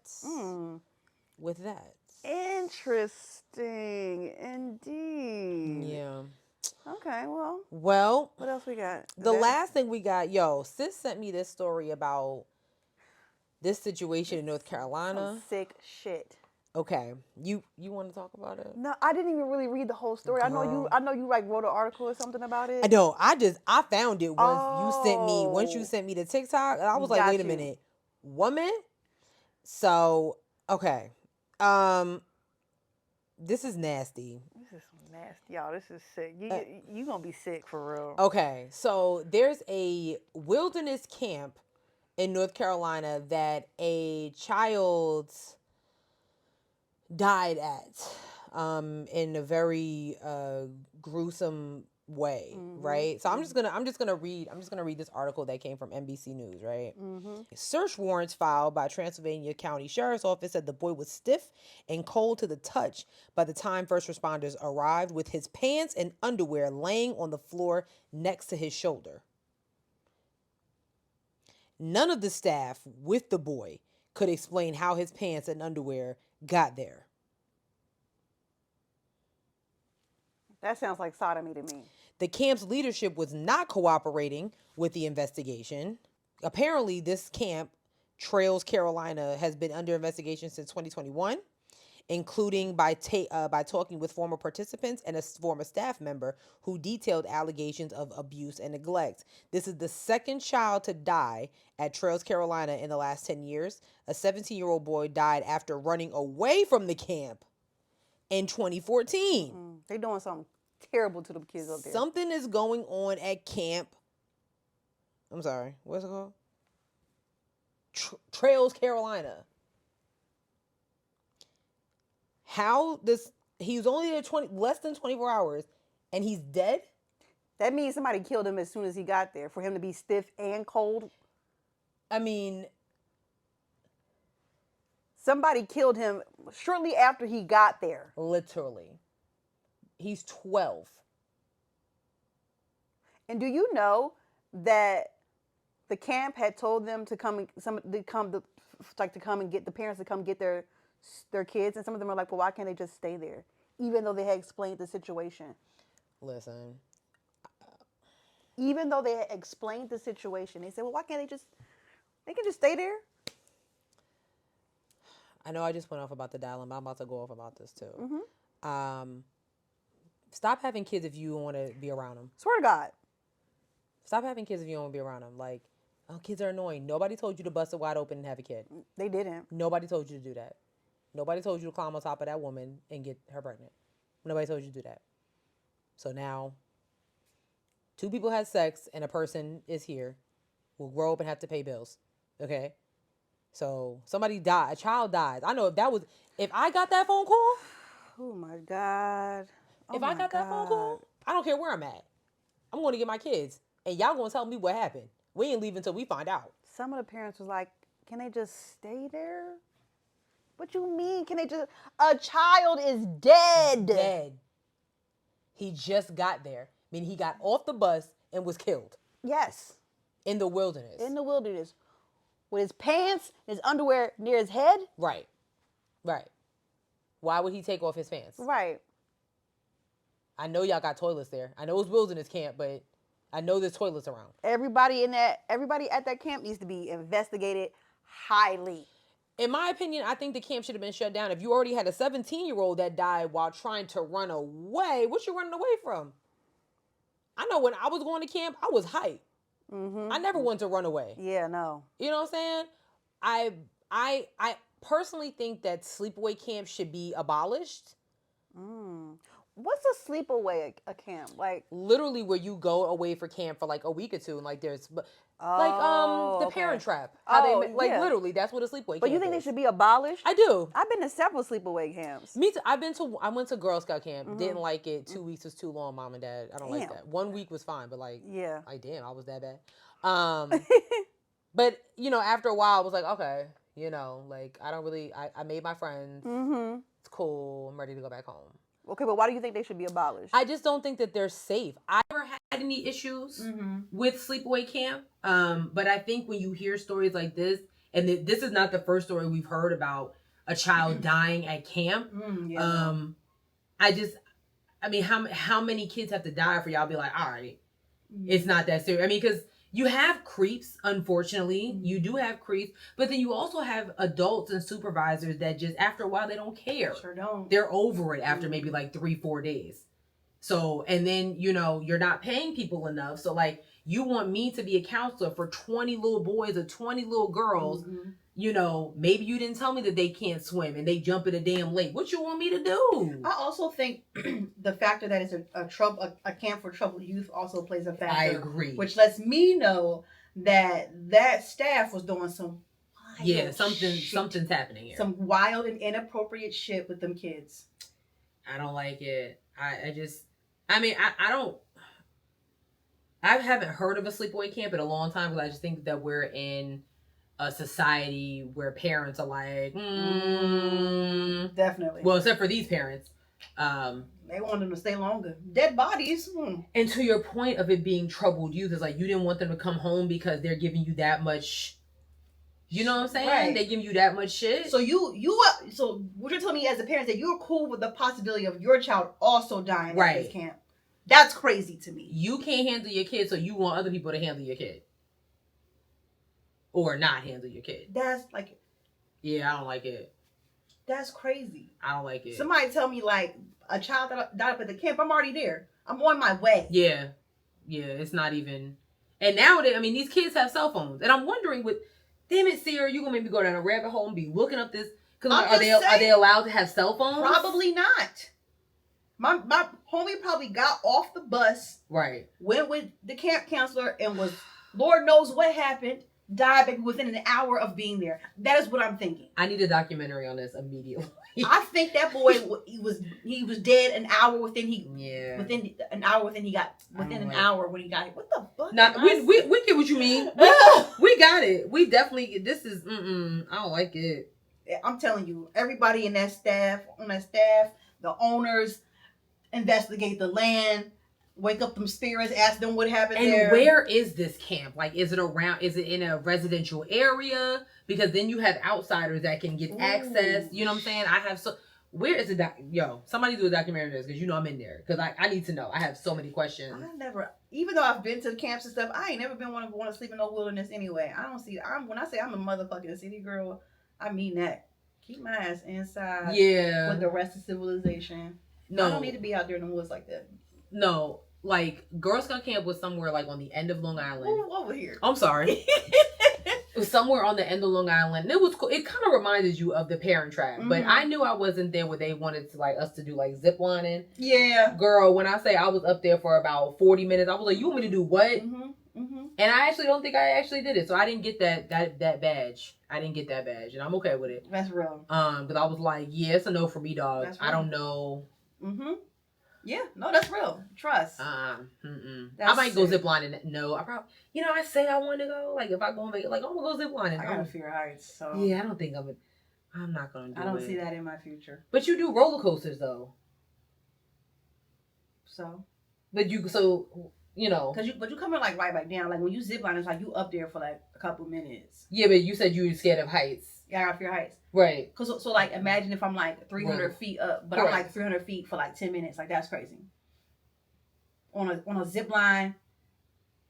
With that. Interesting, indeed. Yeah. Okay, well. What else we got? The last thing we got, sis sent me this story about this situation in North Carolina. Some sick shit. Okay, you want to talk about it? No, I didn't even really read the whole story. Girl. I know you like wrote an article or something about it. I know. I found it once you sent me the TikTok, and I was like, wait a minute, woman. So okay, This is nasty. This is nasty, y'all. This is sick. You gonna be sick for real. Okay, so there's a wilderness camp in North Carolina that a child died at in a very gruesome way, right? So I'm just gonna read this article that came from NBC News, right? Search warrants filed by Transylvania County Sheriff's Office said the boy was stiff and cold to the touch by the time first responders arrived, with his pants and underwear laying on the floor next to his shoulder. None of the staff with the boy could explain how his pants and underwear got there. That sounds like sodomy to me. The camp's leadership was not cooperating with the investigation. Apparently, this camp, Trails Carolina, has been under investigation since 2021, including by talking with former participants and a former staff member who detailed allegations of abuse and neglect. This is the second child to die at Trails Carolina in the last 10 years. A 17-year-old boy died after running away from the camp in 2014. They doing something terrible to the kids up there. Something is going on at camp. I'm sorry, what's it called? Trails Carolina. How this? He was only there less than 24 hours, and he's dead. That means somebody killed him as soon as he got there for him to be stiff and cold. I mean, somebody killed him shortly after he got there. Literally. He's 12. And do you know that the camp had told them to come and get the parents to come get their kids, and some of them are like, well, why can't they just stay there, even though they had explained the situation? Listen. Even though they had explained the situation, they said, well, why can't they can just stay there? I know I just went off about the dilemma. I'm about to go off about this too. Stop having kids if you want to be around them. Swear to God. Stop having kids if you don't want to be around them. Like, oh, kids are annoying. Nobody told you to bust it wide open and have a kid. They didn't. Nobody told you to do that. Nobody told you to climb on top of that woman and get her pregnant. Nobody told you to do that. So now, two people had sex and a person is here, will grow up and have to pay bills. Okay? So somebody died. A child dies. I know if I got that phone call. Oh my God. If I got that phone call, I don't care where I'm at. I'm going to get my kids. And y'all going to tell me what happened. We ain't leaving until we find out. Some of the parents was like, can they just stay there? What you mean? Can they just... A child is dead. Dead. He just got there. I mean, he got off the bus and was killed. Yes. In the wilderness. In the wilderness. With his pants, his underwear near his head. Right. Right. Why would he take off his pants? Right. I know y'all got toilets there. I know it's wilderness camp, but I know there's toilets around. Everybody at that camp needs to be investigated highly. In my opinion, I think the camp should have been shut down. If you already had a 17-year-old that died while trying to run away, what you running away from? I know when I was going to camp, I was hyped. I never wanted to run away. Yeah, no. You know what I'm saying? I personally think that sleepaway camps should be abolished. What's a sleepaway a camp? Like literally where you go away for camp for like a week or two, and like there's the Parent Trap. Literally that's what a sleepaway camp is. But you think they should be abolished? I do. I've been to several sleepaway camps. Me too. I went to Girl Scout camp. Didn't like it. 2 weeks was too long, Mom and Dad. I don't like that. 1 week was fine, but like damn, I was that bad. But after a while I was like, okay, like I don't really I made my friends. It's cool. I'm ready to go back home. Okay, but why do you think they should be abolished? I just don't think that they're safe. I never had any issues with sleepaway camp. But I think when you hear stories like this, and this is not the first story we've heard about a child dying at camp. How many kids have to die for y'all to be like, all right, it's not that serious. I mean, because you have creeps, unfortunately. You do have creeps. But then you also have adults and supervisors that just, after a while, they don't care. Sure don't. They're over it after maybe like 3-4 days. So, and then, you're not paying people enough. So, like, You want me to be a counselor for 20 little boys or 20 little girls. You know, maybe you didn't tell me that they can't swim and they jump in a damn lake. What you want me to do? I also think the factor that it's a camp for troubled youth also plays a factor. I agree. Which lets me know that staff was doing some wild something's happening here. Some wild and inappropriate shit with them kids. I don't like it. I haven't heard of a sleepaway camp in a long time because I just think that we're in a society where parents are like, definitely. Well, except for these parents. They want them to stay longer. Dead bodies. And to your point of it being troubled youth, is like you didn't want them to come home because they're giving you that much. You know what I'm saying? Right. They give you that much shit. So so what you're telling me as a parent that you're cool with the possibility of your child also dying at this camp? That's crazy to me. You can't handle your kid, so you want other people to handle your kid. Or not handle your kid. That's like... Yeah, I don't like it. That's crazy. I don't like it. Somebody tell me, like, a child that died up at the camp, I'm already there. I'm on my way. Yeah. Yeah, it's not even... And nowadays, I mean, these kids have cell phones. And I'm wondering with... Damn it, Sierra, you gonna make me go down a rabbit hole and be looking up this... Because are they allowed to have cell phones? Probably not. My homie probably got off the bus. Right. Went with the camp counselor and was... Lord knows what happened. Died within an hour of being there. That is what I'm thinking. I need a documentary on this immediately. I think that boy he was dead an hour within an hour when he got hit. What the fuck? Nah, we get what you mean. We got it. We definitely. This is. I don't like it. I'm telling you, everybody on that staff, the owners, investigate the land. Wake up them spirits, ask them what happened there. And where is this camp? Like, is it in a residential area? Because then you have outsiders that can get access. You know what I'm saying? Where is it? Somebody do a documentary on this because I'm in there. Because I need to know. I have so many questions. Even though I've been to the camps and stuff, I ain't never been want to sleep in no wilderness anyway. When I say I'm a motherfucking city girl, I mean that. Keep my ass inside. Yeah. With the rest of civilization. No. I don't need to be out there in the woods like that. No, like Girl Scout camp was somewhere like on the end of Long Island. Ooh, over here. I'm sorry. It was somewhere on the end of Long Island. And it was cool. It kind of reminded you of the Parent Trap, but I knew I wasn't there where they wanted to like us to do like zip lining. Yeah, girl. When I say I was up there for about 40 minutes, I was like, "You want me to do what?" And I actually don't think I actually did it, so I didn't get that badge. I didn't get that badge, and I'm okay with it. That's real. Because I was like, "Yeah, it's a no for me, dog. I don't know." Yeah, no, that's real. Trust. I might go zip lining. No, I probably. I say I want to go. Like if I go, like I'm gonna go zip lining. I got a fear of heights, so yeah, I don't think I'm not gonna do it. I don't see that in my future. But you do roller coasters though. So. But you but you coming like right back down. Like when you zip line, it's like you up there for like a couple minutes. Yeah, but you said you were scared of heights. Yeah, I got fear of heights. Right. So like imagine if I'm like 300 feet up, but I'm like 300 feet for like 10 minutes. Like that's crazy. On a zip line,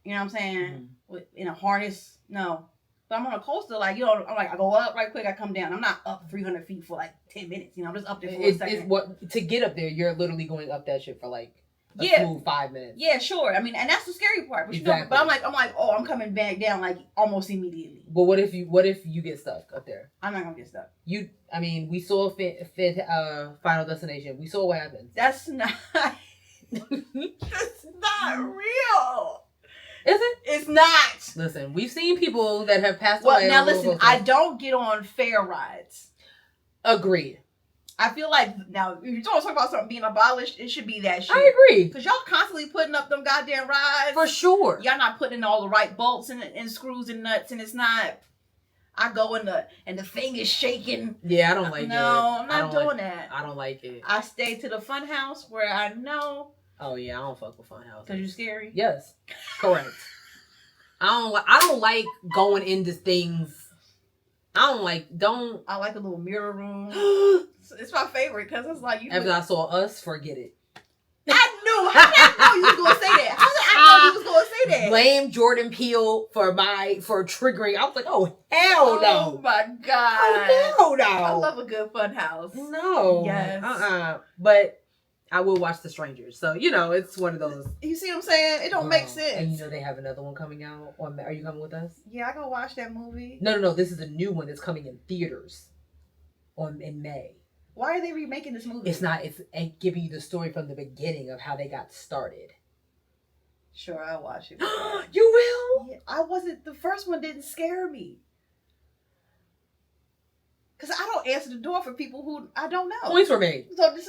you know what I'm saying? In a harness, no. But I'm on a coaster, like I'm like I go up right quick, I come down. I'm not up 300 feet for like 10 minutes. I'm just up there for a second. To get up there, you're literally going up that shit for like smooth 5 minutes. Yeah, sure. I mean, and that's the scary part. But exactly. But I'm like, oh, I'm coming back down like almost immediately. But what if you get stuck up there? I'm not gonna get stuck. We saw Final Destination. We saw what happens. That's not. That's not real. Is it? It's not. Listen, we've seen people that have passed away. Well, now listen, I don't get on fair rides. Agreed. I feel like now if you don't talk about something being abolished, it should be that shit. I agree. Because y'all constantly putting up them goddamn rides. For sure. Y'all not putting in all the right bolts and screws and nuts, and it's not. I go in and the thing is shaking. Yeah, I don't like it. No, I'm not doing that. I don't like it. I stay to the fun house where I know. Oh yeah, I don't fuck with fun houses. Cause you're scary. Yes, correct. I don't like going into things. I like a little mirror room. It's my favorite because it's like you. After I saw Us, forget it. I knew. How did I know you was gonna say that? How did I know you was gonna say that? Blame Jordan Peele for triggering. I was like, oh hell no! Oh my god! Oh hell no! I love a good fun house. No. Yes. But I will watch The Strangers. So, it's one of those. You see what I'm saying? It don't make sense. And they have another one coming out. Are you coming with us? Yeah, I go watch that movie. No. This is a new one that's coming in theaters in May. Why are they remaking this movie? It's giving you the story from the beginning of how they got started. Sure, I'll watch it. You will? Yeah, the first one didn't scare me. Because I don't answer the door for people who I don't know. Points were made. So this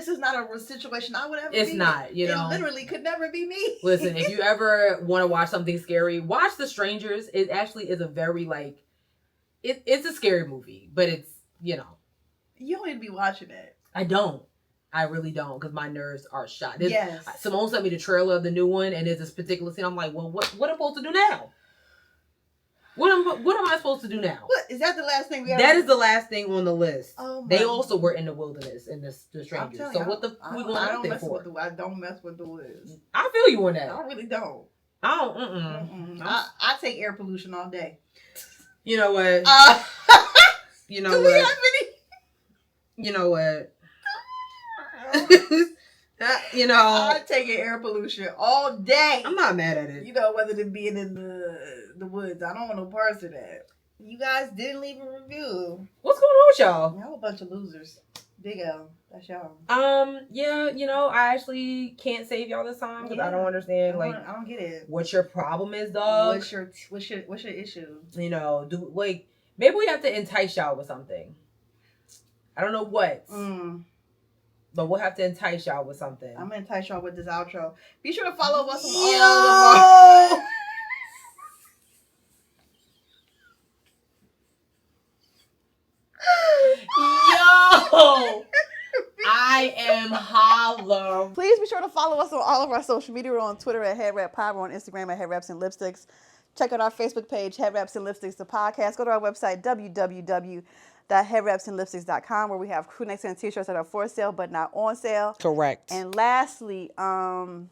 is not a situation I would ever be. It's not, It literally could never be me. Listen, if you ever want to watch something scary, watch The Strangers. It actually is a very, it's a scary movie, but it's, You don't need to be watching it. I don't. I really don't, because my nerves are shot. Yes. Simone sent me the trailer of the new one, and there's this particular scene. I'm like, well, what am I supposed to do now? What am I supposed to do now? What is that? The last thing we ever? That is the last thing on the list. Oh, they also were in the wilderness in the Strangers. So you, what the we going out there for? I don't mess with the woods. I feel you on that. I really don't. I don't. I take air pollution all day. You know what? You know do what? We have any? You know what? I take air pollution all day. I'm not mad at it. Whether it being in the woods. I don't want no parts of that. You guys didn't leave a review. What's going on with y'all? Y'all a bunch of losers. Big L. That's y'all. Yeah, I actually can't save y'all this time because I don't understand. I don't get it. What your problem is, dog? What's your issue? Maybe we have to entice y'all with something. I don't know what. But we'll have to entice y'all with something. I'm gonna entice y'all with this outro. Be sure to follow us on all of our. Yo! I am holler. Please be sure to follow us on all of our social media. We're on Twitter at HeadWrap We're on Instagram at Headwraps and Lipsticks. Check out our Facebook page, Headwraps and Lipsticks, the podcast. Go to our website, www.headwrapsandlipsticks.com, where we have crew necks and t-shirts that are for sale but not on sale. Correct. And lastly, oh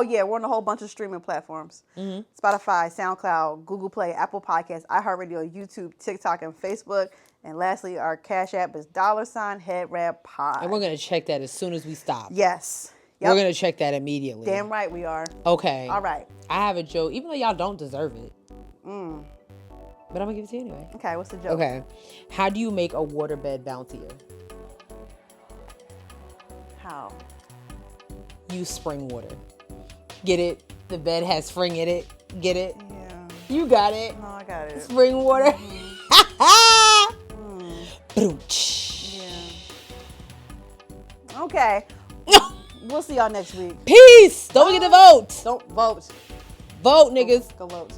yeah, we're on a whole bunch of streaming platforms. Spotify, SoundCloud, Google Play, Apple Podcasts, iHeartRadio, YouTube, TikTok, and Facebook. And lastly, our Cash App is $HeadWrapPod. And we're going to check that as soon as we stop. Yes. Yep. We're going to check that immediately. Damn right we are. Okay. All right. I have a joke, even though y'all don't deserve it. But I'm going to give it to you anyway. Okay, what's the joke? Okay. How do you make a waterbed bouncier? How? Use spring water. Get it? The bed has spring in it. Get it? Yeah. You got it. No, I got it. Spring water. Yeah. Okay. We'll see y'all next week. Peace. Don't forget to vote. Don't vote. Vote, niggas. Go vote.